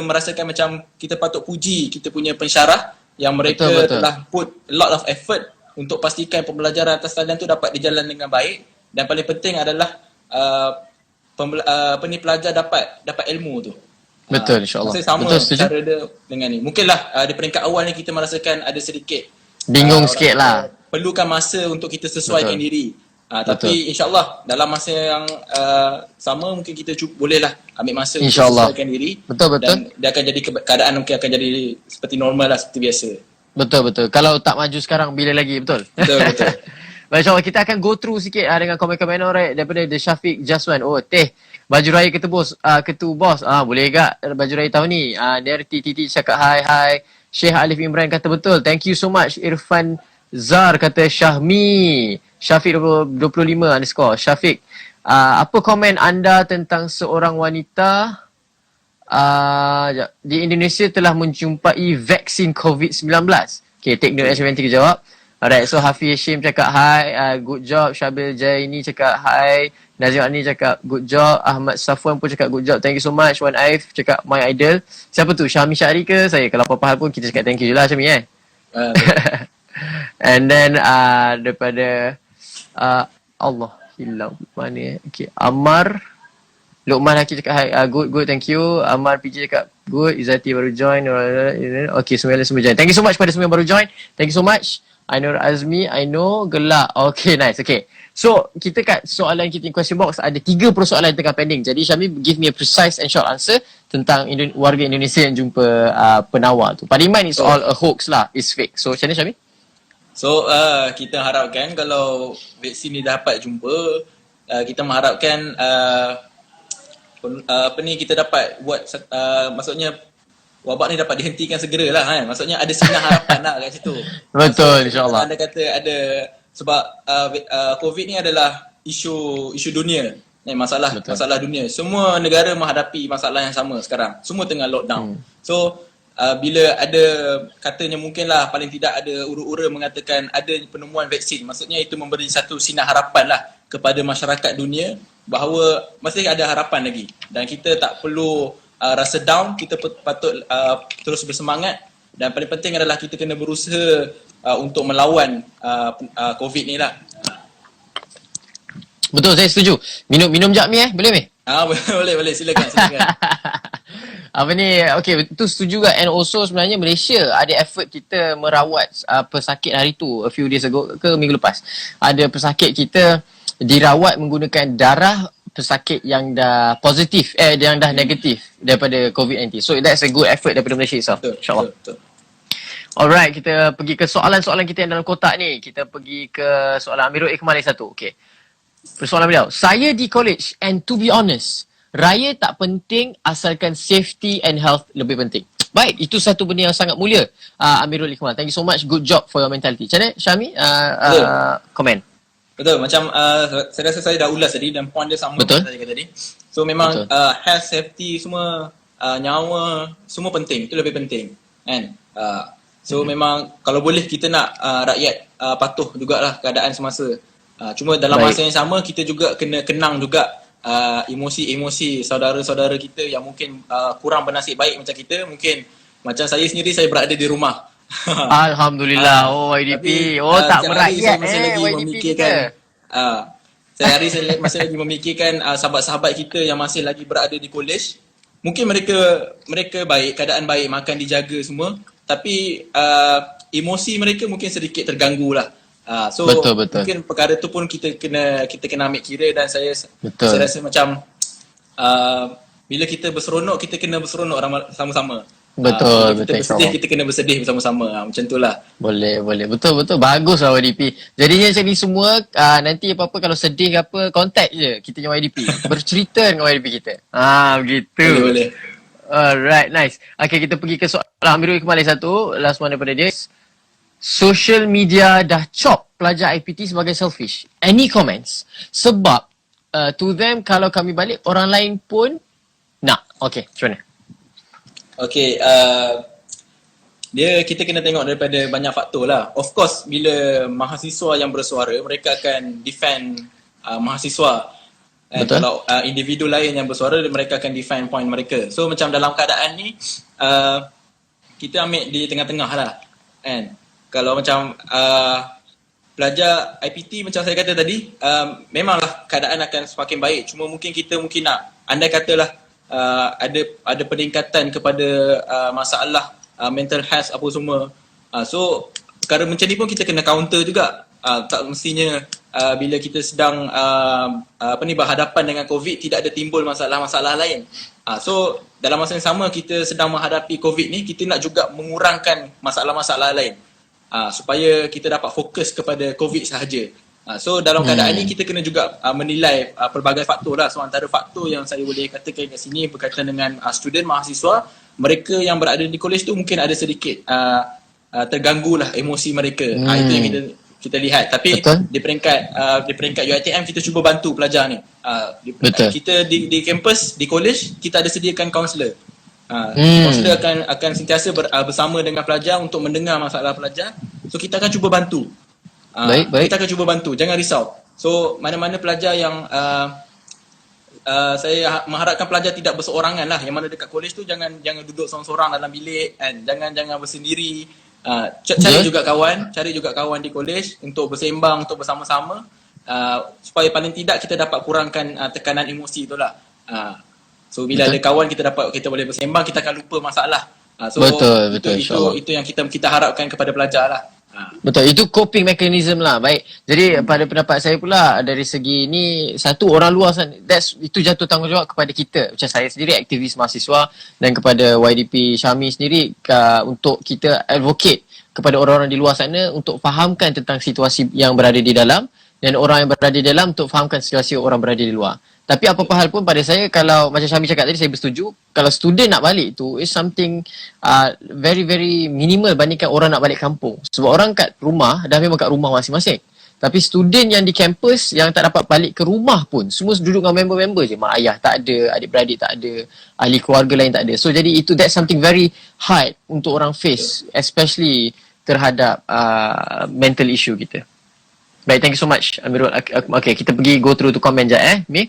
[SPEAKER 2] merasakan macam kita patut puji kita punya pensyarah yang mereka telah put a lot of effort untuk pastikan pembelajaran atas talian tu dapat berjalan dengan baik, dan paling penting adalah pelajar dapat ilmu tu.
[SPEAKER 1] Betul, insyaAllah.
[SPEAKER 2] Saya sama cara dia dengan ni. Mungkinlah di peringkat awal ni kita merasakan ada sedikit
[SPEAKER 1] bingung sikit lah.
[SPEAKER 2] Perlukan masa untuk kita sesuaikan diri. Tapi insyaAllah dalam masa yang sama mungkin kita bolehlah ambil masa untuk sesuaikan diri.
[SPEAKER 1] Betul.
[SPEAKER 2] Dan dia akan jadi keadaan mungkin akan jadi seperti normal lah, seperti biasa.
[SPEAKER 1] Betul. Kalau tak maju sekarang, bila lagi? Betul. Baik, insyaAllah kita akan go through sikit dengan komen-komen orang daripada The Syafiq Jaswan. Oh, baju raya ketu bos. Boleh gak baju raya tahun ni? Dari TTT cakap hai. Syekh Alif Imran kata betul. Thank you so much. Irfan Zar kata Syahmi. Syafiq 25_ Syafiq, apa komen anda tentang seorang wanita di Indonesia telah menjumpai vaksin COVID-19? Okay, take note as nanti jawab. Alright, so Hafiz Hashim cakap hi, good job. Syabil Jaini cakap hi. Nazim Ani cakap good job. Ahmad Safwan pun cakap good job. Thank you so much. Wan Aif cakap my idol. Siapa tu? Syahmi Syahri ke? Saya kalau apa-apa hal pun kita cakap thank you je lah Syahmi And then daripada Allah hilang mana okay. Ammar Luqman Hakim cakap hi, good thank you. Ammar PJ cakap good. Izzati baru join. Okay, semua join. Thank you so much pada semua yang baru join. Thank you so much. Ainur Azmi, I know gelak. Okay, nice. Okay, so kita kat soalan kita in question box ada 3 persoalan yang tengah pending. Jadi Syami give me a precise and short answer tentang warga Indonesia yang jumpa penawar tu. Pada Iman it's all a hoax lah, it's fake. So macam mana Syami?
[SPEAKER 2] So kita harapkan kalau vaksin ni dapat jumpa, kita mengharapkan kita dapat buat maksudnya wabak ni dapat dihentikan segeralah kan. Maksudnya ada sinar harapan lah kat situ.
[SPEAKER 1] Betul, insya-Allah.
[SPEAKER 2] Anda kata ada sebab COVID ni adalah isu dunia. Masalah dunia. Semua negara menghadapi masalah yang sama sekarang. Semua tengah lockdown. So bila ada katanya mungkinlah paling tidak ada ura-ura mengatakan ada penemuan vaksin, maksudnya itu memberi satu sinar harapan lah kepada masyarakat dunia bahawa masih ada harapan lagi dan kita tak perlu rasa down. Kita patut terus bersemangat dan paling penting adalah kita kena berusaha untuk melawan COVID ni lah.
[SPEAKER 1] Betul, saya setuju. Minum jap ni boleh meh?
[SPEAKER 2] Boleh silakan.
[SPEAKER 1] Apa ni, okay, tu setuju kan. And also sebenarnya Malaysia ada effort kita merawat pesakit hari tu, a few days ago ke minggu lepas. Ada pesakit kita dirawat menggunakan darah pesakit yang dah positif, yang dah negatif daripada COVID-19. So that's a good effort daripada Malaysia itself. InsyaAllah.
[SPEAKER 2] Betul.
[SPEAKER 1] Alright, kita pergi ke soalan-soalan kita yang dalam kotak ni. Kita pergi ke soalan Amirul Ikmal lagi satu. Okay. Persoalan beliau. Saya di college and to be honest, raya tak penting asalkan safety and health lebih penting. Baik, itu satu benda yang sangat mulia, Amirul Ikmal. Thank you so much. Good job for your mentality. Macam mana, Syami? Komen.
[SPEAKER 2] Betul, macam saya rasa saya dah ulas tadi dan point dia sama
[SPEAKER 1] Betul.
[SPEAKER 2] macam saya tadi. So memang health, safety semua, nyawa semua penting, itu lebih penting kan. So memang kalau boleh kita nak rakyat patuh jugalah keadaan semasa. Cuma dalam masa yang sama kita juga kena kenang juga emosi-emosi saudara-saudara kita yang mungkin kurang bernasib baik macam kita. Mungkin macam saya sendiri, saya berada di rumah.
[SPEAKER 1] Alhamdulillah. YDP. Tak merakyat YDP kita.
[SPEAKER 2] Saya hari saya masih lagi memikirkan sahabat-sahabat kita yang masih lagi berada di college. Mungkin mereka baik, keadaan baik, makan dijaga semua. Tapi emosi mereka mungkin sedikit terganggu lah. So betul. Mungkin perkara tu pun kita kena ambil kira, dan saya rasa macam bila kita berseronok, kita kena berseronok sama-sama.
[SPEAKER 1] Betul.
[SPEAKER 2] Kita bersedih, kita kena bersedih bersama-sama. Macam tu lah.
[SPEAKER 1] Boleh. Betul. Bagus lah YDP. Jadinya macam ni semua, nanti apa-apa kalau sedih ke apa, contact je kita punya YDP. Bercerita dengan YDP kita. Begitu.
[SPEAKER 2] Boleh.
[SPEAKER 1] Alright, nice. Okay, kita pergi ke soalan Amirul Ikmal satu. Last one daripada dia. Social media dah chop pelajar IPT sebagai selfish. Any comments? Sebab to them, kalau kami balik, orang lain pun nak. Okay, macam mana?
[SPEAKER 2] Okay, kita kena tengok daripada banyak faktor lah. Of course, bila mahasiswa yang bersuara, mereka akan defend mahasiswa.
[SPEAKER 1] Betul.
[SPEAKER 2] Kalau individu lain yang bersuara, mereka akan defend point mereka. So macam dalam keadaan ni, kita ambil di tengah-tengah lah. And kalau macam pelajar IPT macam saya kata tadi, memanglah keadaan akan semakin baik. Cuma mungkin kita nak, andai katalah ada peningkatan kepada masalah mental health apa semua. So perkara macam ni pun kita kena counter juga. Tak mestinya bila kita sedang berhadapan dengan COVID tidak ada timbul masalah-masalah lain. So dalam masa yang sama kita sedang menghadapi COVID ni, kita nak juga mengurangkan masalah-masalah lain supaya kita dapat fokus kepada COVID sahaja. So dalam keadaan ni kita kena juga menilai pelbagai faktor lah. So antara faktor yang saya boleh katakan kat sini berkaitan dengan student, mahasiswa, mereka yang berada di college tu mungkin ada sedikit terganggu lah emosi mereka. Itu yang kita lihat. Tapi di peringkat UiTM kita cuba bantu pelajar ni. Kita di kampus, di college, kita ada sediakan kaunselor. Kaunselor akan sentiasa bersama dengan pelajar untuk mendengar masalah pelajar. So kita akan cuba bantu. Baik. Kita akan cuba bantu, jangan risau. So mana-mana pelajar yang saya mengharapkan pelajar tidak berseorangan lah. Yang mana dekat college tu jangan duduk seorang-seorang dalam bilik, and jangan bersendiri. Cari juga kawan di college untuk bersembang, untuk bersama-sama, supaya paling tidak kita dapat kurangkan tekanan emosi itulah. So bila ada kawan, kita boleh bersembang, kita akan lupa masalah. So betul, itu yang kita harapkan kepada pelajar lah.
[SPEAKER 1] Betul, itu coping mechanism lah. Baik, jadi pada pendapat saya pula, dari segi ni, satu, orang luar sana, itu jatuh tanggungjawab kepada kita. Macam saya sendiri aktivis mahasiswa, dan kepada YDP Syami sendiri, untuk kita advocate kepada orang-orang di luar sana untuk fahamkan tentang situasi yang berada di dalam, dan orang yang berada di dalam untuk fahamkan situasi orang berada di luar. Tapi apa-apa hal pun pada saya, kalau macam Syami cakap tadi, saya bersetuju. Kalau student nak balik tu is something very very minimal bandingkan orang nak balik kampung. Sebab orang kat rumah dah memang kat rumah masing-masing. Tapi student yang di kampus yang tak dapat balik ke rumah pun, semua duduk dengan member-member je. Mak ayah tak ada, adik-beradik tak ada, ahli keluarga lain tak ada. So jadi that's something very hard untuk orang face, especially terhadap mental issue kita. Baik, thank you so much Amirul. Okay, kita pergi go through to comment je Mi.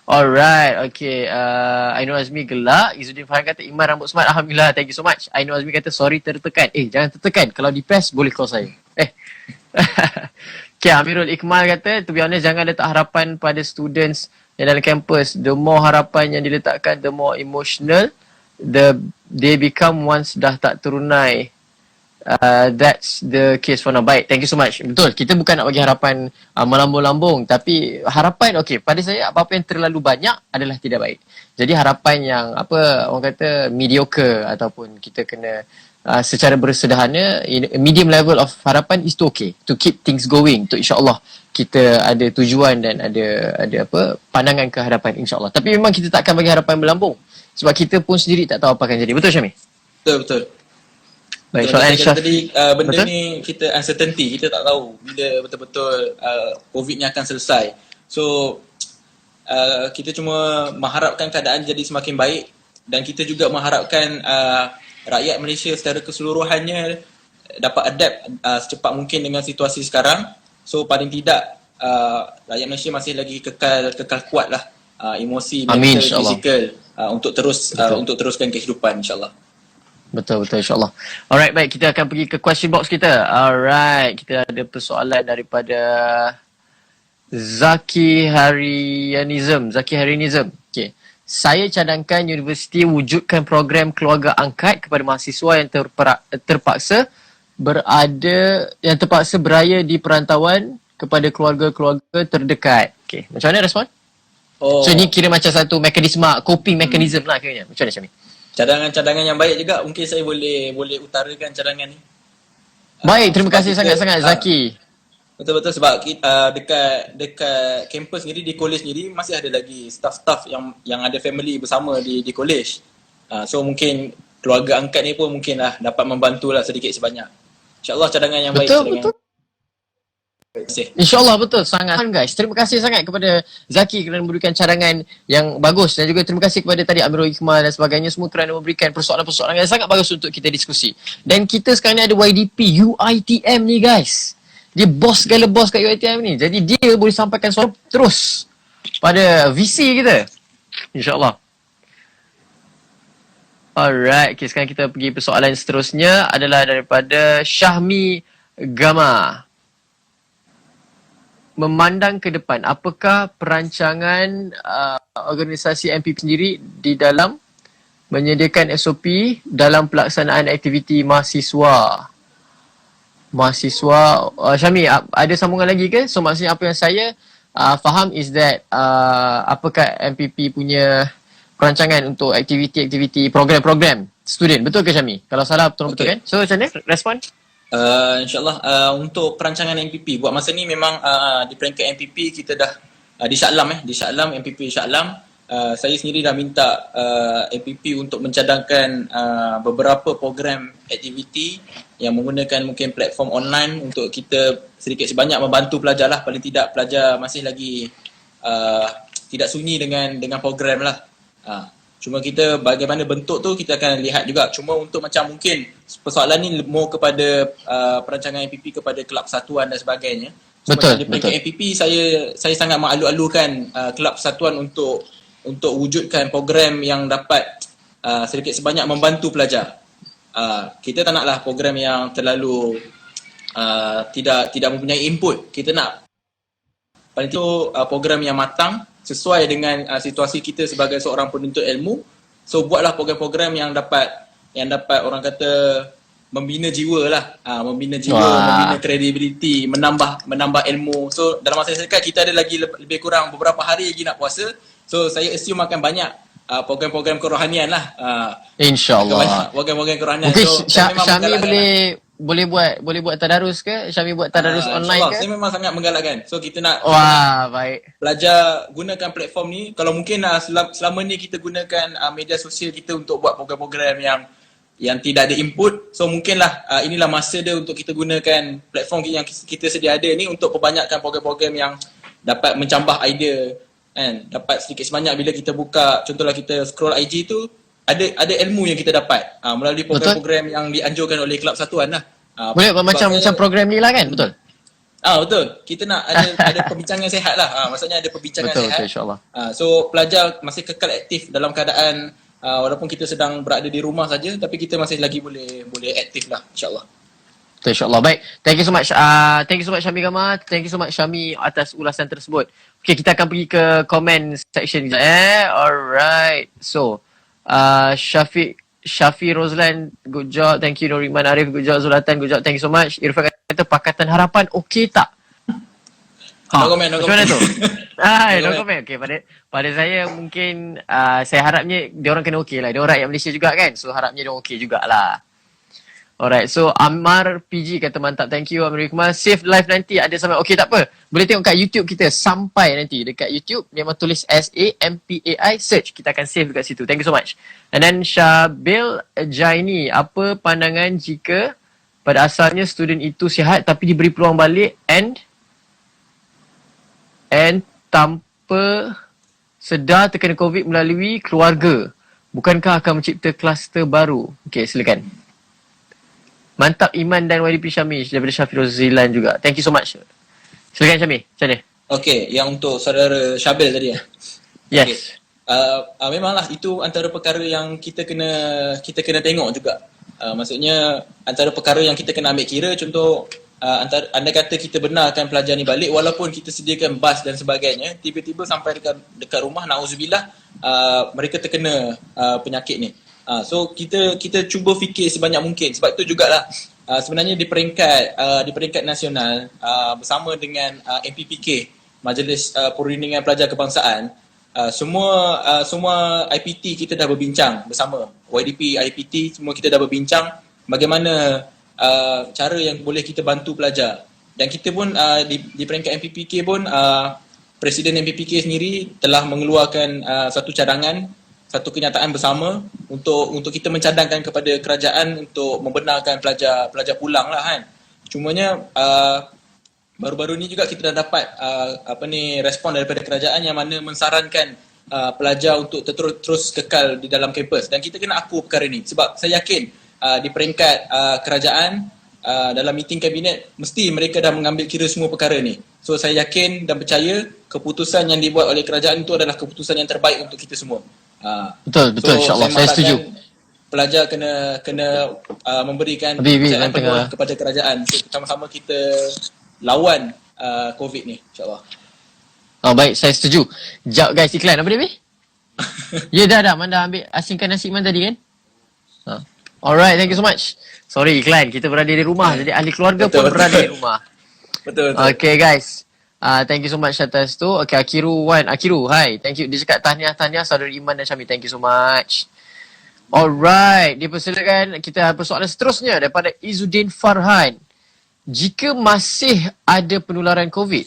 [SPEAKER 1] Alright, okay. Ainul Azmi gelak. Izzuddin Farhan kata Iman rambut smart. Alhamdulillah, thank you so much. Ainul Azmi kata sorry tertekan. Jangan tertekan. Kalau depressed boleh call saya. Okay, Amirul Ikmal kata to be honest, jangan letak harapan pada students yang dalam campus. The more harapan yang diletakkan, the more emotional they become once dah tak terunai. That's the case for now. Baik, thank you so much. Betul, kita bukan nak bagi harapan melambung-lambung, tapi harapan, okay, pada saya apa-apa yang terlalu banyak adalah tidak baik. Jadi harapan yang orang kata mediocre, ataupun kita kena secara bersederhana, medium level of harapan is to okay, to keep things going, to insyaAllah kita ada tujuan dan ada apa pandangan ke hadapan insyaAllah. Tapi memang kita tak akan bagi harapan melambung sebab kita pun sendiri tak tahu apa akan jadi. Betul Syamil?
[SPEAKER 2] Betul.
[SPEAKER 1] Baik,
[SPEAKER 2] Macam
[SPEAKER 1] Syah.
[SPEAKER 2] tadi benda
[SPEAKER 1] Betul?
[SPEAKER 2] ni kita uncertainty, kita tak tahu bila betul-betul COVID ni akan selesai. So kita cuma mengharapkan keadaan jadi semakin baik dan kita juga mengharapkan rakyat Malaysia secara keseluruhannya dapat adapt secepat mungkin dengan situasi sekarang. So paling tidak rakyat Malaysia masih lagi kekal kuat lah emosi,
[SPEAKER 1] Amin,
[SPEAKER 2] mental,
[SPEAKER 1] insyaAllah.
[SPEAKER 2] fizikal untuk teruskan kehidupan insyaAllah.
[SPEAKER 1] Betul insyaAllah. Alright, baik, kita akan pergi ke question box kita. Alright, kita ada persoalan daripada Zaki Harianism. Okay. Saya cadangkan universiti wujudkan program keluarga angkat kepada mahasiswa yang terpaksa beraya di perantauan kepada keluarga-keluarga terdekat. Okay, macam mana respon? So ini kira macam satu mekanisme, coping mechanism lah kiranya. Macam mana Syamil?
[SPEAKER 2] Cadangan yang baik juga. Mungkin saya boleh utarakan cadangan ni.
[SPEAKER 1] Baik, terima kasih sangat-sangat Zaki.
[SPEAKER 2] Betul-betul sebab dekat kampus sendiri, di college sendiri masih ada lagi staff-staff yang ada family bersama di college. So mungkin keluarga angkat ni pun mungkinlah dapat membantulah sedikit sebanyak. InsyaAllah cadangan yang baik.
[SPEAKER 1] Betul. InsyaAllah betul sangat guys. Terima kasih sangat kepada Zaki kerana memberikan cadangan yang bagus dan juga terima kasih kepada tadi Amirul Iqmal dan sebagainya semua kerana memberikan persoalan-persoalan yang sangat bagus untuk kita diskusi. Dan kita sekarang ni ada YDP UiTM ni guys. Dia segala bos kat UiTM ni. Jadi dia boleh sampaikan soalan terus pada VC kita. InsyaAllah. Alright, okay, sekarang kita pergi persoalan seterusnya adalah daripada Syahmi Gama. Memandang ke depan, apakah perancangan organisasi MPP sendiri di dalam menyediakan SOP dalam pelaksanaan aktiviti mahasiswa? Syami, ada sambungan lagi ke? So maksudnya apa yang saya faham is that apakah MPP punya perancangan untuk aktiviti-aktiviti program-program student. Betul ke Syami? Kalau salah betul kan? So macam mana respon?
[SPEAKER 2] InsyaAllah untuk perancangan MPP buat masa ni memang di peringkat MPP kita dah di Shah Alam MPP Shah Alam, saya sendiri dah minta MPP untuk mencadangkan beberapa program aktiviti yang menggunakan mungkin platform online untuk kita sedikit sebanyak membantu pelajar lah. Paling tidak pelajar masih lagi tidak sunyi dengan program lah. Cuma kita bagaimana bentuk tu kita akan lihat juga. Cuma untuk macam mungkin persoalan ni more kepada perancangan MPP kepada kelab persatuan dan sebagainya. So, betul. Di peringkat MPP saya sangat mengalu-alukan kelab persatuan untuk wujudkan program yang dapat sedikit sebanyak membantu pelajar. Kita tak naklah program yang terlalu tidak mempunyai input. Kita nak paling itu program yang matang sesuai dengan situasi kita sebagai seorang penuntut ilmu. So buatlah program-program yang dapat orang kata membina jiwa lah, membina kredibiliti, menambah ilmu. So dalam masa dekat kita ada lagi lebih kurang beberapa hari lagi nak puasa. So saya assume akan banyak program-program kerohanian lah.
[SPEAKER 1] InsyaAllah.
[SPEAKER 2] Program-program kerohanian.
[SPEAKER 1] Mungkin
[SPEAKER 2] So
[SPEAKER 1] Syami boleh buat tadarus ke? Syami buat tadarus online ke?
[SPEAKER 2] Saya memang sangat menggalakkan. So kita nak
[SPEAKER 1] baik.
[SPEAKER 2] Pelajar gunakan platform ni. Kalau mungkin selama ni kita gunakan media sosial kita untuk buat program-program yang tidak ada input. So mungkinlah inilah masa dia untuk kita gunakan platform yang kita sedia ada ni untuk perbanyakkan program-program yang dapat mencambah idea kan. Dapat sedikit sebanyak bila kita buka, contohlah kita scroll IG tu ada ilmu yang kita dapat melalui program-program yang dianjurkan oleh kelab persatuan lah.
[SPEAKER 1] Boleh macam program ni lah kan? Betul?
[SPEAKER 2] Betul. Kita nak ada perbincangan sehat lah. Maksudnya ada perbincangan sehat.
[SPEAKER 1] Betul, insyaAllah.
[SPEAKER 2] So pelajar masih kekal aktif dalam keadaan walaupun kita sedang berada di rumah saja, tapi kita masih lagi boleh aktif lah insyaAllah.
[SPEAKER 1] Betul, insyaAllah. Baik. Thank you so much. Thank you so much Syami Gama. Thank you so much Syami atas ulasan tersebut. Okay, kita akan pergi ke comment section. Alright. So, Syafi Roslan, good job. Thank you. Nuriman Arif, good job. Zulatan, good job. Thank you so much. Irfan kata Pakatan Harapan okey tak?
[SPEAKER 2] No comment.
[SPEAKER 1] Macam mana tu? No comment. Okay, pada saya mungkin saya harapnya dia orang kena okey lah. Dia orang rakyat Malaysia juga kan. So harapnya dia okey jugalah. Alright, so Ammar PG kata mantap, thank you Ammar Hikmah. Save live nanti ada sampai, okay tak apa, boleh tengok kat YouTube kita sampai nanti. Dekat YouTube memang tulis SAMPAI, search, kita akan save dekat situ. Thank you so much. And then Syabil Jaini, apa pandangan jika pada asalnya student itu sihat tapi diberi peluang balik and tanpa sedar terkena COVID melalui keluarga, bukankah akan mencipta kluster baru? Okay, silakan. Mantap Iman dan YDP Syamil daripada Syafirul Zilan juga. Thank you so much. Silakan Syamil, macam mana?
[SPEAKER 2] Okey, yang untuk saudara Syabil tadi ya.
[SPEAKER 1] Yes.
[SPEAKER 2] Okay. Memanglah itu antara perkara yang kita kena tengok juga. Maksudnya antara perkara yang kita kena ambil kira, contoh andai kata kita benarkan pelajar ni balik walaupun kita sediakan bas dan sebagainya, tiba-tiba sampai dekat rumah, na'udzubillah, mereka terkena penyakit ni. So kita cuba fikir sebanyak mungkin. Sebab itu jugalah sebenarnya di peringkat nasional bersama dengan MPPK, Majlis Perundingan Pelajar Kebangsaan, semua IPT kita dah berbincang bersama. YDP, IPT, semua kita dah berbincang bagaimana cara yang boleh kita bantu pelajar. Dan kita pun di peringkat MPPK pun Presiden MPPK sendiri telah mengeluarkan satu cadangan, satu kenyataan bersama untuk kita mencadangkan kepada kerajaan untuk membenarkan pelajar pulang lah kan. Cumanya baru-baru ni juga kita dah dapat respon daripada kerajaan yang mana mensarankan pelajar untuk terus kekal di dalam kampus, dan kita kena akui perkara ni sebab saya yakin di peringkat kerajaan dalam meeting kabinet mesti mereka dah mengambil kira semua perkara ni. So saya yakin dan percaya keputusan yang dibuat oleh kerajaan itu adalah keputusan yang terbaik untuk kita semua.
[SPEAKER 1] Betul,
[SPEAKER 2] so,
[SPEAKER 1] insya-Allah saya setuju.
[SPEAKER 2] Pelajar kena memberikan kepercayaan penuh kepada kerajaan. So sama-sama kita lawan COVID ni, insya-Allah.
[SPEAKER 1] Baik, saya setuju. Jap guys, iklan apa dia, Bi? Ya dah, Manda ambil asingkan nasi Man tadi kan? Alright, thank you so much. Sorry, iklan. Kita berada di rumah, jadi ahli keluarga pun berada di rumah. Betul. Okay guys. Thank you so much atas tu. Okay, Akiru, hi. Thank you. Dia cakap tahniah saudara Iman dan Syamil. Thank you so much. Alright, dipersilakan kita persoalan seterusnya daripada Izzuddin Farhan. Jika masih ada penularan COVID,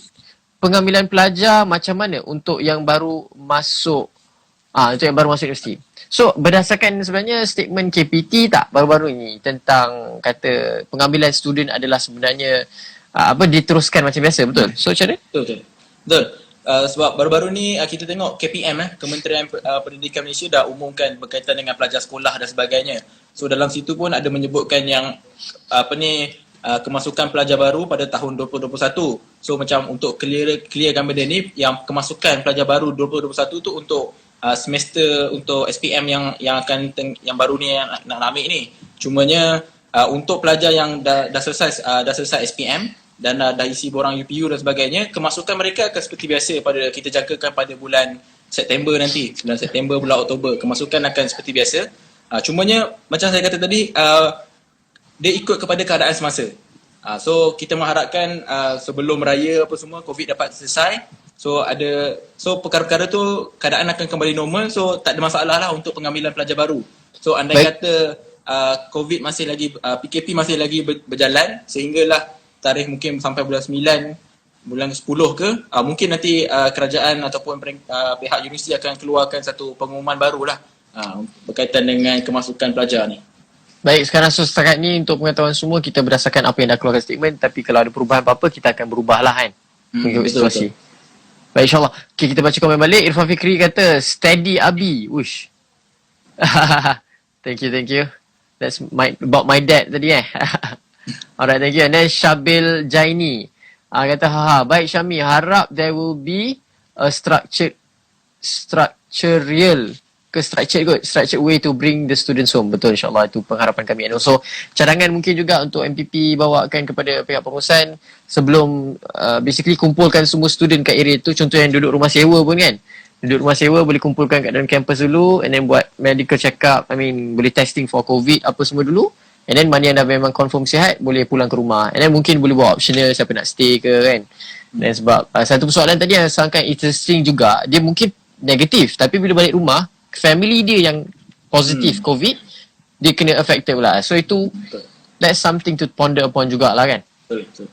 [SPEAKER 1] pengambilan pelajar macam mana untuk yang baru masuk universiti? So, berdasarkan sebenarnya statement KPT tak baru-baru ini tentang kata pengambilan student adalah sebenarnya diteruskan macam biasa, betul? So, macam mana?
[SPEAKER 2] Betul. Sebab baru-baru ni kita tengok KPM, Kementerian Pendidikan Malaysia dah umumkan berkaitan dengan pelajar sekolah dan sebagainya. So, dalam situ pun ada menyebutkan yang kemasukan pelajar baru pada tahun 2021. So, macam untuk clearkan benda ni, yang kemasukan pelajar baru 2021 tu untuk semester untuk SPM yang baru ni yang nak ambil ni. Cumanya untuk pelajar yang dah selesai SPM dan dah isi borang UPU dan sebagainya, kemasukan mereka akan seperti biasa kita jangkakan pada bulan September nanti, bulan September, bulan Oktober, kemasukan akan seperti biasa. Cumanya macam saya kata tadi, dia ikut kepada keadaan semasa. So kita mengharapkan sebelum raya apa semua COVID dapat selesai. So perkara-perkara tu keadaan akan kembali normal, so tak ada masalah lah untuk pengambilan pelajar baru. So andai kata COVID masih lagi, PKP masih lagi berjalan sehinggalah tarikh mungkin sampai bulan 9, bulan 10 ke, mungkin nanti kerajaan ataupun pihak universiti akan keluarkan satu pengumuman barulah berkaitan dengan kemasukan pelajar ni.
[SPEAKER 1] Baik, sekarang setakat ni untuk pengetahuan semua, kita berdasarkan apa yang dah keluarkan statement, tapi kalau ada perubahan apa-apa kita akan berubah lah kan mengikut situasi. Baik, insyaAllah. Okay, kita baca komen balik. Irfan Fikri kata steady Abi. Ush. Thank you. That's about my dad tadi Alright, thank you. And then Syabil Jaini kata, baik Syamil, harap there will be a structured way to bring the students home. Betul, insyaAllah, itu pengharapan kami. And also cadangan mungkin juga untuk MPP bawakan kepada pihak pengurusan sebelum basically kumpulkan semua student kat area tu. Contoh yang duduk rumah sewa pun kan, duduk rumah sewa boleh kumpulkan kat dalam kampus dulu, and then buat medical check up, boleh testing for COVID apa semua dulu, and then mana yang dah memang confirm sihat boleh pulang ke rumah, and then mungkin boleh buat optional siapa nak stay ke kan. Dan sebab satu persoalan tadi yang sangat interesting juga, dia mungkin negatif tapi bila balik rumah family dia yang positif COVID, dia kena affected pula. So itu that's something to ponder upon jugalah kan.
[SPEAKER 2] Betul.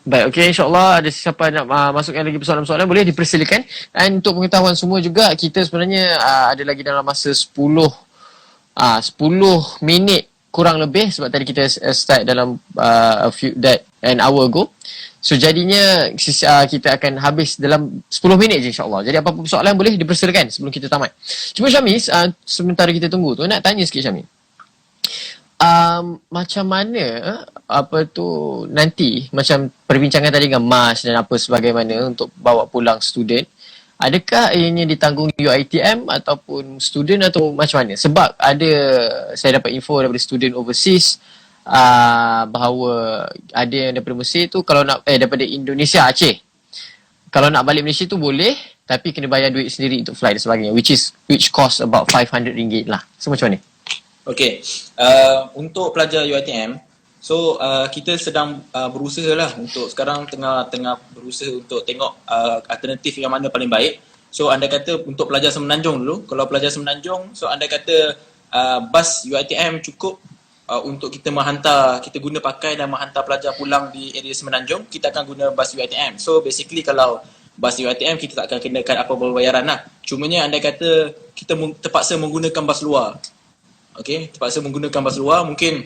[SPEAKER 1] Baik, okey, insyaAllah ada siapa nak masukkan lagi persoalan-persoalan boleh dipersilakan. Dan untuk pengetahuan semua juga, kita sebenarnya ada lagi dalam masa 10 minit kurang lebih, sebab tadi kita start dalam an hour ago. So jadinya kita akan habis dalam 10 minit je insyaAllah. Jadi apa-apa persoalan boleh dipersilakan sebelum kita tamat. Cuma Syamil, sementara kita tunggu tu, nak tanya sikit Syamil. Macam mana nanti macam perbincangan tadi dengan Mas dan apa sebagaimana untuk bawa pulang student, adakah ianya ditanggung UiTM ataupun student atau macam mana? Sebab saya dapat info daripada student overseas bahawa ada yang daripada Mesir tu, kalau nak daripada Indonesia, Aceh, kalau nak balik Malaysia tu boleh, tapi kena bayar duit sendiri untuk flight dan sebagainya, which cost about RM500 lah. So macam mana?
[SPEAKER 2] Okay, untuk pelajar UiTM, so kita sedang berusaha lah untuk sekarang tengah berusaha untuk tengok alternatif yang mana paling baik. So anda kata untuk pelajar Semenanjung dulu, kalau pelajar Semenanjung, so anda kata bas UiTM cukup untuk kita guna pakai dan menghantar pelajar pulang di area Semenanjung, kita akan guna bas UiTM. So basically kalau bas UiTM kita tak akan kenakan apa bayaran lah. Cumanya anda kata kita terpaksa menggunakan bas luar. Okay, terpaksa menggunakan bas luar, mungkin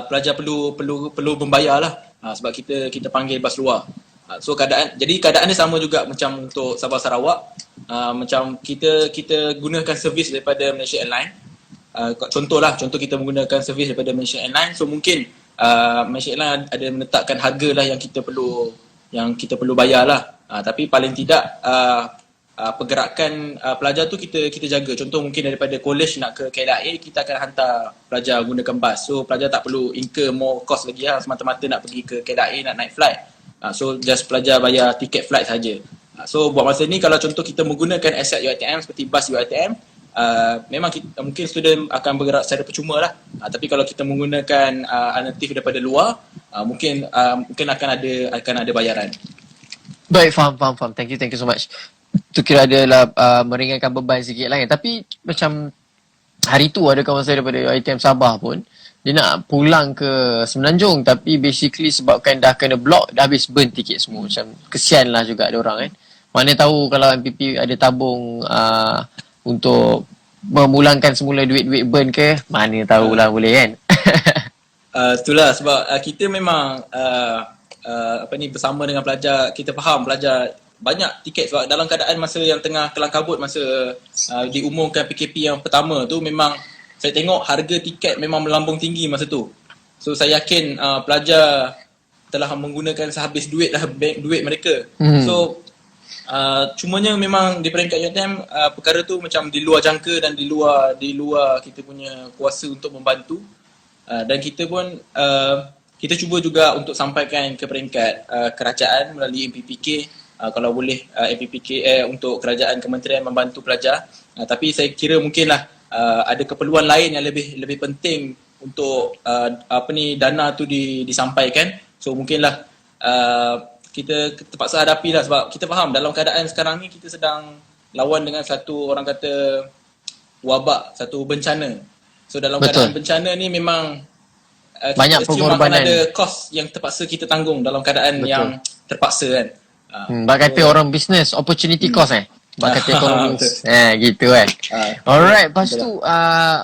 [SPEAKER 2] pelajar perlu membayar lah sebab kita panggil bas luar. So keadaan dia sama juga macam untuk Sabah Sarawak. Macam kita gunakan servis daripada Malaysia Airlines. Contoh kita menggunakan servis daripada Malaysia Airlines. So mungkin Malaysia Airlines ada menetapkan harga lah yang kita perlu bayar lah. Tapi paling tidak pergerakan pelajar tu kita jaga. Contoh mungkin daripada college nak ke KLIA, kita akan hantar pelajar gunakan bas. So pelajar tak perlu incur more cost lagi lah, semata-mata nak pergi ke KLIA nak naik flight. So just pelajar bayar tiket flight saja. So buat masa ni kalau contoh kita menggunakan aset UiTM seperti bas UiTM, memang mungkin student akan bergerak secara percuma lah. Tapi kalau kita menggunakan alternatif daripada luar, mungkin akan ada bayaran.
[SPEAKER 1] Baik, faham. Thank you so much. Tu kira adalah meringankan beban sikit lah kan. Tapi macam hari tu ada kawan saya daripada UiTM Sabah pun, dia nak pulang ke Semenanjung, tapi basically sebabkan dah kena block, dah habis burn tiket semua. Macam kesian lah juga ada orang kan. Mana tahu kalau MPP ada tabung untuk memulangkan semula duit-duit burn ke, mana tahulah boleh kan.
[SPEAKER 2] Itulah sebab kita memang bersama dengan pelajar, kita faham pelajar banyak tiket sebab dalam keadaan masa yang tengah kelang kabut, masa diumumkan PKP yang pertama tu, memang saya tengok harga tiket memang melambung tinggi masa tu. So saya yakin pelajar telah menggunakan sehabis duit mereka. So cumanya memang di peringkat UiTM perkara tu macam di luar jangka dan di luar kita punya kuasa untuk membantu. Dan kita pun kita cuba juga untuk sampaikan ke peringkat kerajaan melalui MPPK. Kalau boleh MPPK untuk kerajaan kementerian membantu pelajar. Tapi saya kira mungkinlah ada keperluan lain yang lebih penting untuk dana tu disampaikan. So mungkinlah kita terpaksa hadapi lah, sebab kita faham dalam keadaan sekarang ni kita sedang lawan dengan satu, orang kata, wabak, satu bencana. So dalam keadaan bencana ni memang
[SPEAKER 1] banyak pengorbanan,
[SPEAKER 2] ada kos yang terpaksa kita tanggung dalam keadaan yang terpaksa kan.
[SPEAKER 1] Bak kata orang bisnes, opportunity cost bak kata ekonomis. Gitu kan. Alright, lepas tu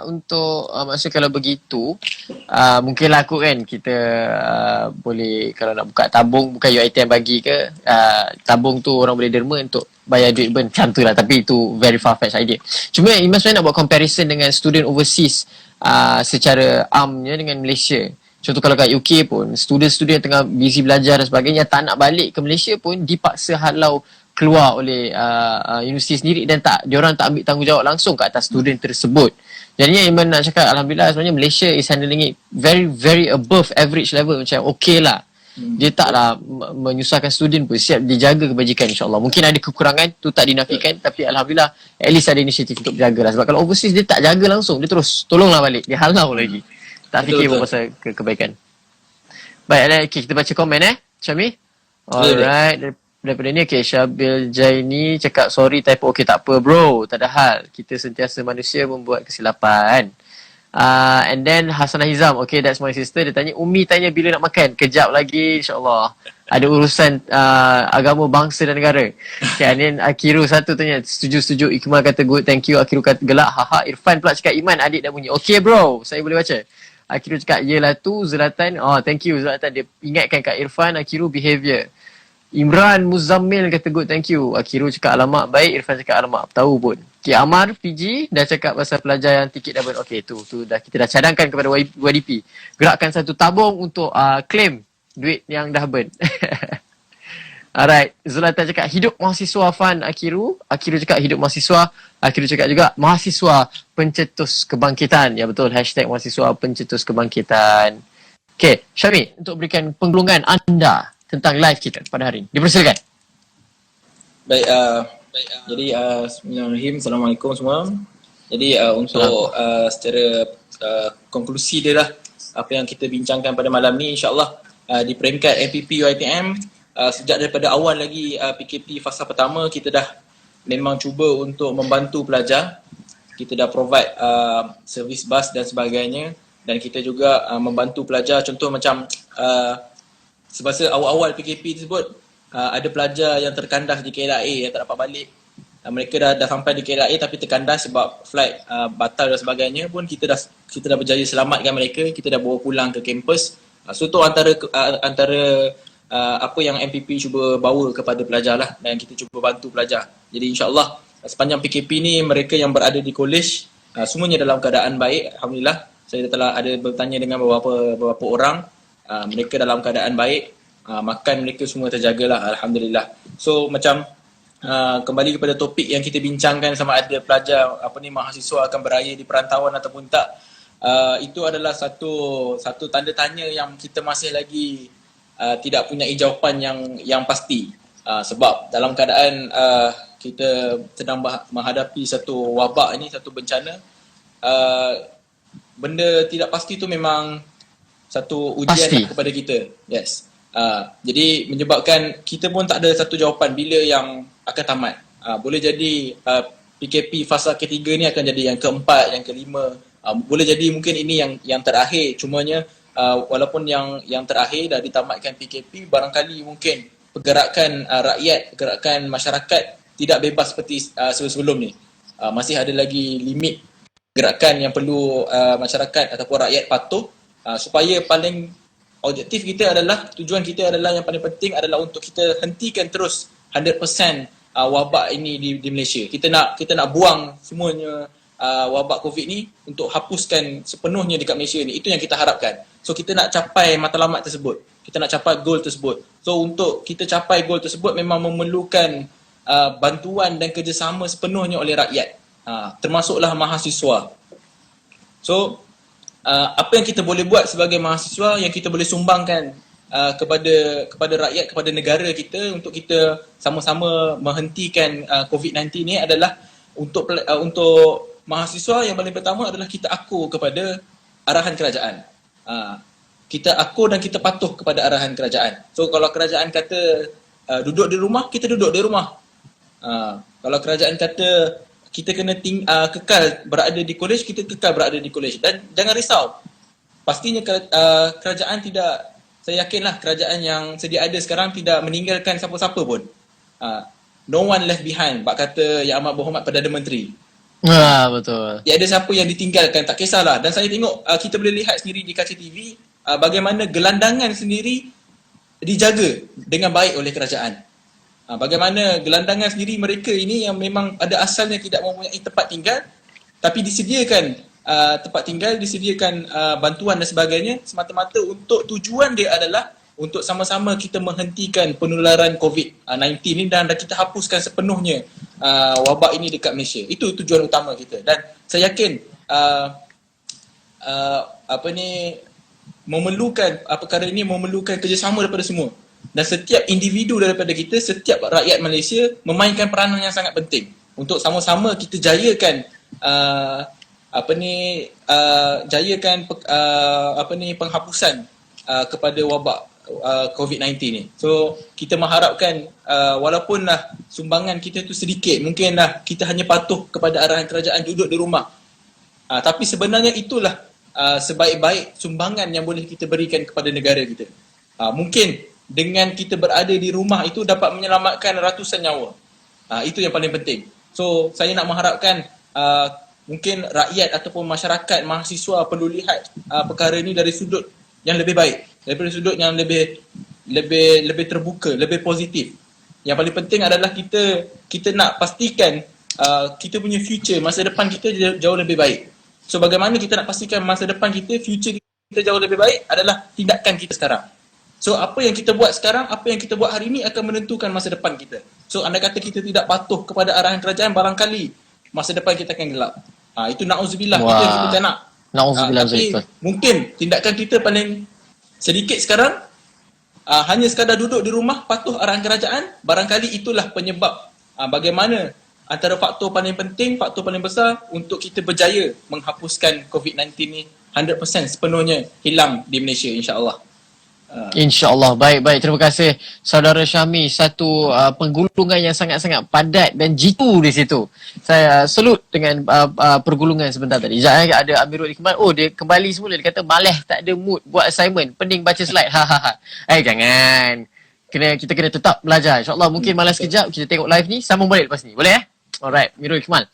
[SPEAKER 1] untuk maksud kalau begitu, mungkinlah aku kan kita boleh, kalau nak buka tabung, bukan UiTM bagi ke, tabung tu orang boleh derma untuk bayar duit burn, macam tu lah. Tapi itu very far-fetched idea. Cuma Imas nak buat comparison dengan student overseas secara amnya dengan Malaysia. Contoh kalau kat UK pun, student-student tengah busy belajar dan sebagainya, tak nak balik ke Malaysia pun dipaksa halau keluar oleh universiti sendiri, dan diorang tak ambil tanggungjawab langsung ke atas student tersebut. Jadinya Iman nak cakap, Alhamdulillah sebenarnya Malaysia is handling it very very above average level, macam okay lah. Dia taklah menyusahkan student pun, siap dijaga kebajikan insyaAllah. Mungkin ada kekurangan, tu tak dinafikan, tapi Alhamdulillah at least ada inisiatif untuk jagalah. Sebab kalau overseas dia tak jaga langsung, dia terus tolonglah balik, dia halau lagi. Tak fikir pun pasal kebaikan. Baik, okay, kita baca komen Syami. Alright, daripada ni, okay, Syabil Jaini cakap sorry typo. Okay, tak apa bro, tak ada hal. Kita sentiasa manusia membuat kesilapan. And then Hasanah Hizam, okay, that's my sister. Dia tanya, Umi tanya bila nak makan. Kejap lagi, insyaAllah. Ada urusan agama, bangsa dan negara. Okay, and then Akiru satu tanya, setuju. Ikmal kata good, thank you. Akiru kata gelak, haha. Irfan pula cakap Iman, adik dah bunyi. Okay bro, saya boleh baca. Akiru cakap, yelah tu Zlatan. Oh, thank you Zlatan. Dia ingatkan kat Irfan, Akiru behavior. Imran Muzammil kata good, thank you. Akiru cakap alamak baik, Irfan cakap alamak tahu pun. Okay, Amar PG dah cakap pasal pelajar yang tiket double. Okay, tu dah kita dah cadangkan kepada YDP. Gerakkan satu tabung untuk claim duit yang dah burn. Alright, Zulatan cakap hidup mahasiswa Fan Akiru. Akiru cakap hidup mahasiswa. Akiru cakap juga mahasiswa pencetus kebangkitan. Ya betul, hashtag mahasiswa pencetus kebangkitan. Okay, Syami, untuk berikan penggulungan anda tentang live kita pada hari ini. Dipersilakan.
[SPEAKER 2] Baik, jadi Bismillahirrahmanirrahim. Assalamualaikum semua. Jadi untuk secara konklusi dia lah apa yang kita bincangkan pada malam ni, insyaAllah di peringkat MPP UiTM sejak daripada awal lagi PKP fasa pertama kita dah memang cuba untuk membantu pelajar. Kita dah provide servis bas dan sebagainya, dan kita juga membantu pelajar. Contoh macam semasa awal-awal PKP tersebut, ada pelajar yang terkandas di KLIA yang tak dapat balik. Mereka dah sampai di KLIA tapi terkandas sebab flight batal dan sebagainya pun kita dah berjaya selamatkan mereka. Kita dah bawa pulang ke kampus. So tu antara apa yang MPP cuba bawa kepada pelajar lah, dan kita cuba bantu pelajar. Jadi insyaAllah sepanjang PKP ni mereka yang berada di college semuanya dalam keadaan baik. Alhamdulillah, saya telah ada bertanya dengan beberapa orang. Mereka dalam keadaan baik, makan mereka semua terjagalah, Alhamdulillah. So macam kembali kepada topik yang kita bincangkan, sama ada pelajar mahasiswa akan beraya di perantauan ataupun tak, itu adalah satu tanda tanya yang kita masih lagi tidak punya jawapan yang pasti, sebab dalam keadaan kita sedang menghadapi satu wabak ini, satu bencana, benda tidak pasti itu memang satu ujian kepada kita. Yes. Jadi menyebabkan kita pun tak ada satu jawapan bila yang akan tamat. Boleh jadi PKP fasa ketiga ni akan jadi yang keempat, yang kelima. Boleh jadi mungkin ini yang terakhir. Cumanya walaupun yang terakhir dah ditamatkan PKP, barangkali mungkin pergerakan rakyat, pergerakan masyarakat tidak bebas seperti sebelum ni. Masih ada lagi limit gerakan yang perlu masyarakat ataupun rakyat patuh. Supaya paling objektif kita adalah, tujuan kita adalah, yang paling penting adalah untuk kita hentikan terus 100% wabak ini di Malaysia. Kita nak buang semuanya wabak COVID ni untuk hapuskan sepenuhnya dekat Malaysia ni. Itu yang kita harapkan. So kita nak capai matlamat tersebut. Kita nak capai goal tersebut. So untuk kita capai goal tersebut memang memerlukan bantuan dan kerjasama sepenuhnya oleh rakyat. Termasuklah mahasiswa. So apa yang kita boleh buat sebagai mahasiswa, yang kita boleh sumbangkan kepada rakyat, kepada negara kita, untuk kita sama-sama menghentikan COVID-19 ni adalah untuk mahasiswa. Yang paling pertama adalah kita akur kepada arahan kerajaan. Kita akur dan kita patuh kepada arahan kerajaan. So kalau kerajaan kata duduk di rumah, kita duduk di rumah. Kalau kerajaan kata kita kena kekal berada di kolej, kita kekal berada di kolej. Dan jangan risau, pastinya kerajaan tidak, saya yakinlah kerajaan yang sedia ada sekarang tidak meninggalkan siapa-siapa pun. No one left behind, bak kata Yang Amat Berhormat Perdana Menteri.
[SPEAKER 1] Betul.
[SPEAKER 2] Tiada siapa yang ditinggalkan, tak kisahlah. Dan saya tengok, kita boleh lihat sendiri di kaca TV, bagaimana gelandangan sendiri dijaga dengan baik oleh kerajaan. Bagaimana gelandangan sendiri mereka ini yang memang pada asalnya tidak mempunyai tempat tinggal, tapi disediakan tempat tinggal, disediakan bantuan dan sebagainya, semata-mata untuk tujuan dia adalah untuk sama-sama kita menghentikan penularan COVID-19 ini dan kita hapuskan sepenuhnya wabak ini dekat Malaysia. Itu tujuan utama kita. Dan saya yakin perkara ini memerlukan kerjasama daripada semua. Dan setiap individu daripada kita, setiap rakyat Malaysia memainkan peranan yang sangat penting untuk sama-sama kita jayakan penghapusan kepada wabak COVID-19 ni. So kita mengharapkan walaupunlah sumbangan kita tu sedikit, mungkinlah kita hanya patuh kepada arahan kerajaan, duduk di rumah. Tapi sebenarnya itulah sebaik-baik sumbangan yang boleh kita berikan kepada negara kita. Mungkin dengan kita berada di rumah itu dapat menyelamatkan ratusan nyawa. Itu yang paling penting. So saya nak mengharapkan mungkin rakyat ataupun masyarakat, mahasiswa perlu lihat perkara ini dari sudut yang lebih baik, daripada sudut yang lebih terbuka, lebih positif. Yang paling penting adalah kita nak pastikan kita punya future, masa depan kita jauh lebih baik. So bagaimana kita nak pastikan masa depan kita, future kita jauh lebih baik adalah tindakan kita sekarang. So apa yang kita buat sekarang, apa yang kita buat hari ini akan menentukan masa depan kita. So andai kata kita tidak patuh kepada arahan kerajaan, barangkali masa depan kita akan gelap. Itu na'udzubillah, itu yang kita tak nak.
[SPEAKER 1] Na'udzubillah.
[SPEAKER 2] Tapi mungkin tindakan kita paling sedikit sekarang, hanya sekadar duduk di rumah patuh arahan kerajaan, barangkali itulah penyebab bagaimana antara faktor paling penting, faktor paling besar untuk kita berjaya menghapuskan COVID-19 ni 100% sepenuhnya hilang di Malaysia, insya-Allah.
[SPEAKER 1] InsyaAllah. Baik. Terima kasih Saudara Syami. Satu penggulungan yang sangat-sangat padat dan jitu di situ. Saya salute dengan pergulungan sebentar tadi. Sekejap ada Amirul Iqbal. Oh, dia kembali semula. Dia kata malas, tak ada mood buat assignment. Pening baca slide. Jangan. Kita kena tetap belajar. InsyaAllah mungkin malas sekejap. Kita tengok live ni. Sambung balik lepas ni. Boleh Alright. Amirul Iqbal.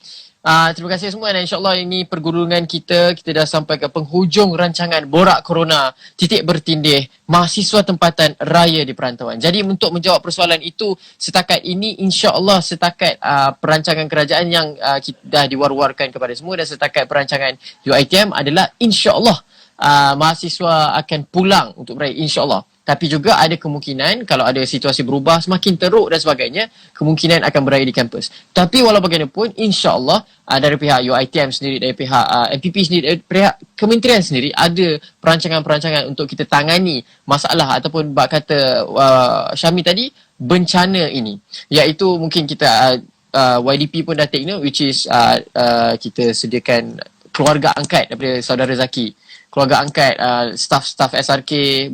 [SPEAKER 1] Terima kasih semua dan insyaAllah ini pergulungan kita dah sampai ke penghujung rancangan Borak Corona Titik Bertindih Mahasiswa Tempatan Raya di Perantauan. Jadi untuk menjawab persoalan itu, setakat ini insyaAllah setakat perancangan kerajaan yang dah diwar-warkan kepada semua dan setakat perancangan UiTM adalah insyaAllah mahasiswa akan pulang untuk beraya, insyaAllah. Tapi juga ada kemungkinan kalau ada situasi berubah semakin teruk dan sebagainya, kemungkinan akan beraya di kampus. Tapi walau bagaimanapun, insyaAllah dari pihak UiTM sendiri, dari pihak MPP sendiri, dari pihak kementerian sendiri ada perancangan-perancangan untuk kita tangani masalah ataupun bak kata Syami tadi, bencana ini. Iaitu mungkin kita YDP pun dah take note, which is kita sediakan keluarga angkat daripada Saudara Zaki. Keluarga angkat, staff SRK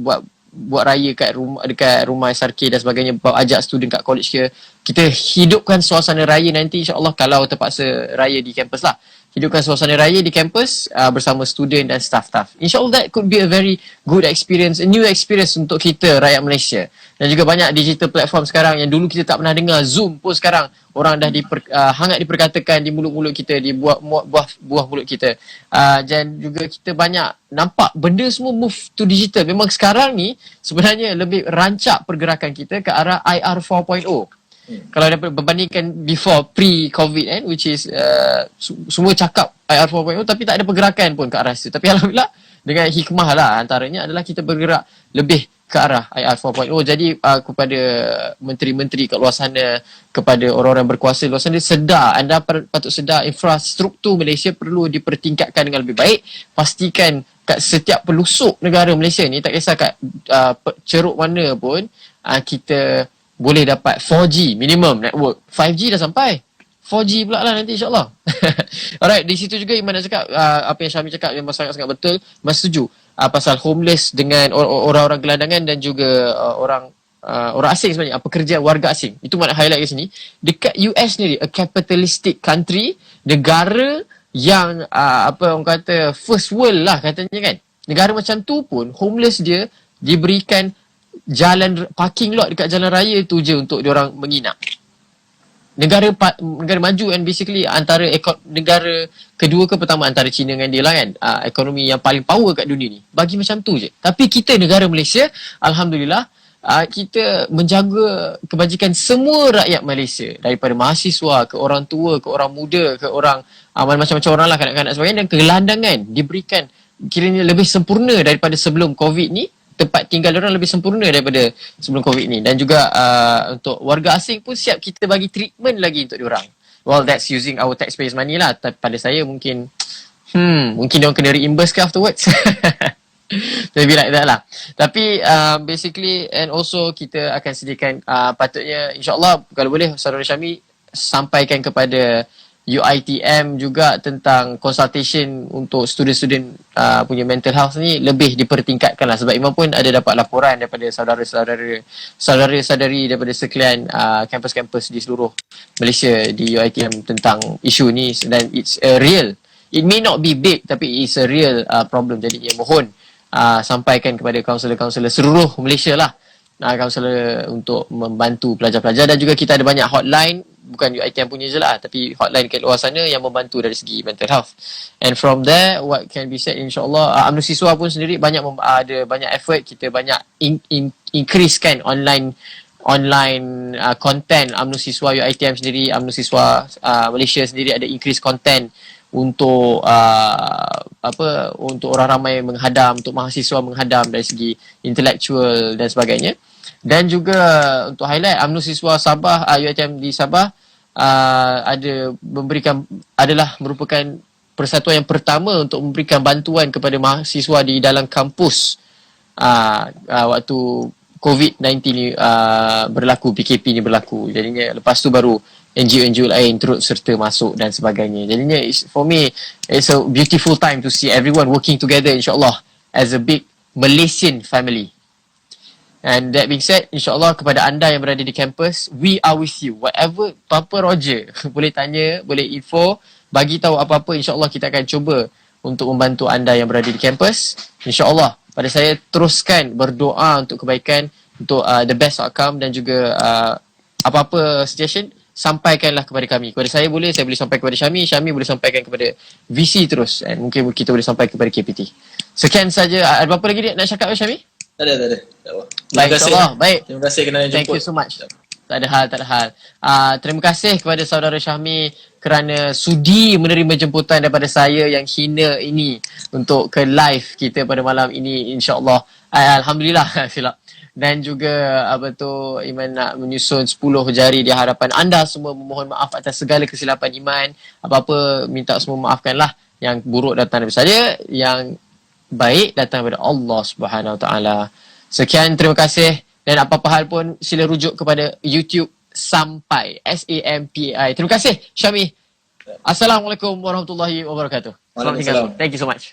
[SPEAKER 1] buat raya dekat rumah SRK dan sebagainya, ajak student kat college kita hidupkan suasana raya nanti insyaAllah kalau terpaksa raya di kampus lah. Hidupkan suasana raya di kampus bersama student dan staff. InsyaAllah that could be a very good experience, a new experience untuk kita rakyat Malaysia. Dan juga banyak digital platform sekarang yang dulu kita tak pernah dengar. Zoom pun sekarang orang dah hangat diperkatakan di mulut-mulut kita, di buah mulut kita. Dan juga kita banyak nampak benda semua move to digital. Memang sekarang ni sebenarnya lebih rancak pergerakan kita ke arah IR 4.0. Kalau dapat berbandingkan before pre-COVID which is semua cakap IR 4.0 tapi tak ada pergerakan pun ke arah situ. Tapi alhamdulillah dengan hikmah lah antaranya adalah kita bergerak lebih ke arah IR 4.0. Jadi kepada menteri-menteri kat luar sana, kepada orang-orang berkuasa luar sana, anda patut sedar infrastruktur Malaysia perlu dipertingkatkan dengan lebih baik. Pastikan kat setiap pelosok negara Malaysia ni, tak kisah kat ceruk mana pun, kita boleh dapat 4G minimum network. 5G dah sampai. 4G pula lah nanti insyaAllah. Alright, di situ juga Iman nak cakap, apa yang Syami cakap memang sangat-sangat betul. Mas setuju. Pasal homeless dengan orang-orang gelandangan dan juga orang asing sebenarnya, pekerja warga asing. Itu mana highlight kat sini. Dekat US sendiri, a capitalistic country, negara yang orang kata first world lah katanya kan. Negara macam tu pun homeless dia diberikan parking lot dekat jalan raya tu je untuk diorang menginap. Negara maju and basically antara negara kedua ke pertama antara China dengan dia lah kan, ekonomi yang paling power kat dunia ni. Bagi macam tu je. Tapi kita negara Malaysia, alhamdulillah, kita menjaga kebajikan semua rakyat Malaysia, daripada mahasiswa ke orang tua, ke orang muda, ke orang macam-macam orang lah, kanak-kanak sebagainya, dan kegelandangan diberikan kiranya lebih sempurna daripada sebelum COVID ni. Tempat tinggal orang lebih sempurna daripada sebelum COVID ni. Dan juga untuk warga asing pun siap kita bagi treatment lagi untuk diorang. Well, that's using our taxpayers money lah. Pada saya mungkin diorang kena reimburse ke afterwards. Maybe like that lah. Tapi basically, and also kita akan sediakan patutnya insyaAllah kalau boleh Saudara Syami sampaikan kepada UiTM juga tentang consultation untuk student-student punya mental health ni lebih dipertingkatkan lah. Sebab Imam pun ada dapat laporan daripada saudara-saudari daripada sekalian kampus-kampus di seluruh Malaysia di UiTM tentang isu ni, dan it's a real It may not be big, tapi it's a real problem. Jadi mohon sampaikan kepada kaunselor-kaunselor seluruh Malaysia lah, kaunselor untuk membantu pelajar-pelajar. Dan juga kita ada banyak hotline, bukan UiTM punya je lah, tapi hotline kat luar sana yang membantu dari segi mental health. And from there, what can be said, insyaAllah, UMNO Siswa pun sendiri ada banyak effort. Kita banyak increasekan online content. UMNO Siswa UiTM sendiri, UMNO Siswa Malaysia sendiri ada increase content untuk untuk orang ramai menghadam, untuk mahasiswa menghadam dari segi intellectual dan sebagainya. Dan juga untuk highlight, UMNO Siswa Sabah, UiTM di Sabah adalah merupakan persatuan yang pertama untuk memberikan bantuan kepada mahasiswa di dalam kampus waktu COVID-19 ni berlaku, PKP ni berlaku. Jadinya lepas tu baru NGO-NGO lain turut serta masuk dan sebagainya. Jadinya for me, it's a beautiful time to see everyone working together, insyaAllah, as a big Malaysian family. And that being said, insyaAllah kepada anda yang berada di kampus, we are with you. Whatever, apa-apa Roger, boleh tanya, boleh info, bagi tahu apa-apa, insyaAllah kita akan cuba untuk membantu anda yang berada di kampus. InsyaAllah, pada saya teruskan berdoa untuk kebaikan, untuk the best outcome, dan juga apa-apa suggestion, sampaikanlah kepada kami. Kepada saya boleh sampaikan kepada Syami boleh sampaikan kepada VC terus, and mungkin kita boleh sampai kepada KPT. Sekian saja. Ada apa lagi nak cakap, Syami?
[SPEAKER 2] Tak ada.
[SPEAKER 1] Baik, insyaAllah. Baik.
[SPEAKER 2] Terima kasih kerana jemput.
[SPEAKER 1] Thank you so much. Tak ada hal. Terima kasih kepada saudara Syahmi kerana sudi menerima jemputan daripada saya yang hina ini untuk ke live kita pada malam ini, insyaAllah. Alhamdulillah, silap. Dan juga Iman nak menyusun 10 jari di hadapan anda semua. Memohon maaf atas segala kesilapan Iman. Apa-apa minta semua maafkanlah. Yang buruk datang daripada saya, yang baik datang daripada Allah Subhanahu Wa Taala. Sekian, terima kasih. Dan apa-apa hal pun sila rujuk kepada YouTube Sampai, SAMPAI. Terima kasih Syami. Assalamualaikum warahmatullahi wabarakatuh. Selamat tinggal. Thank you so much.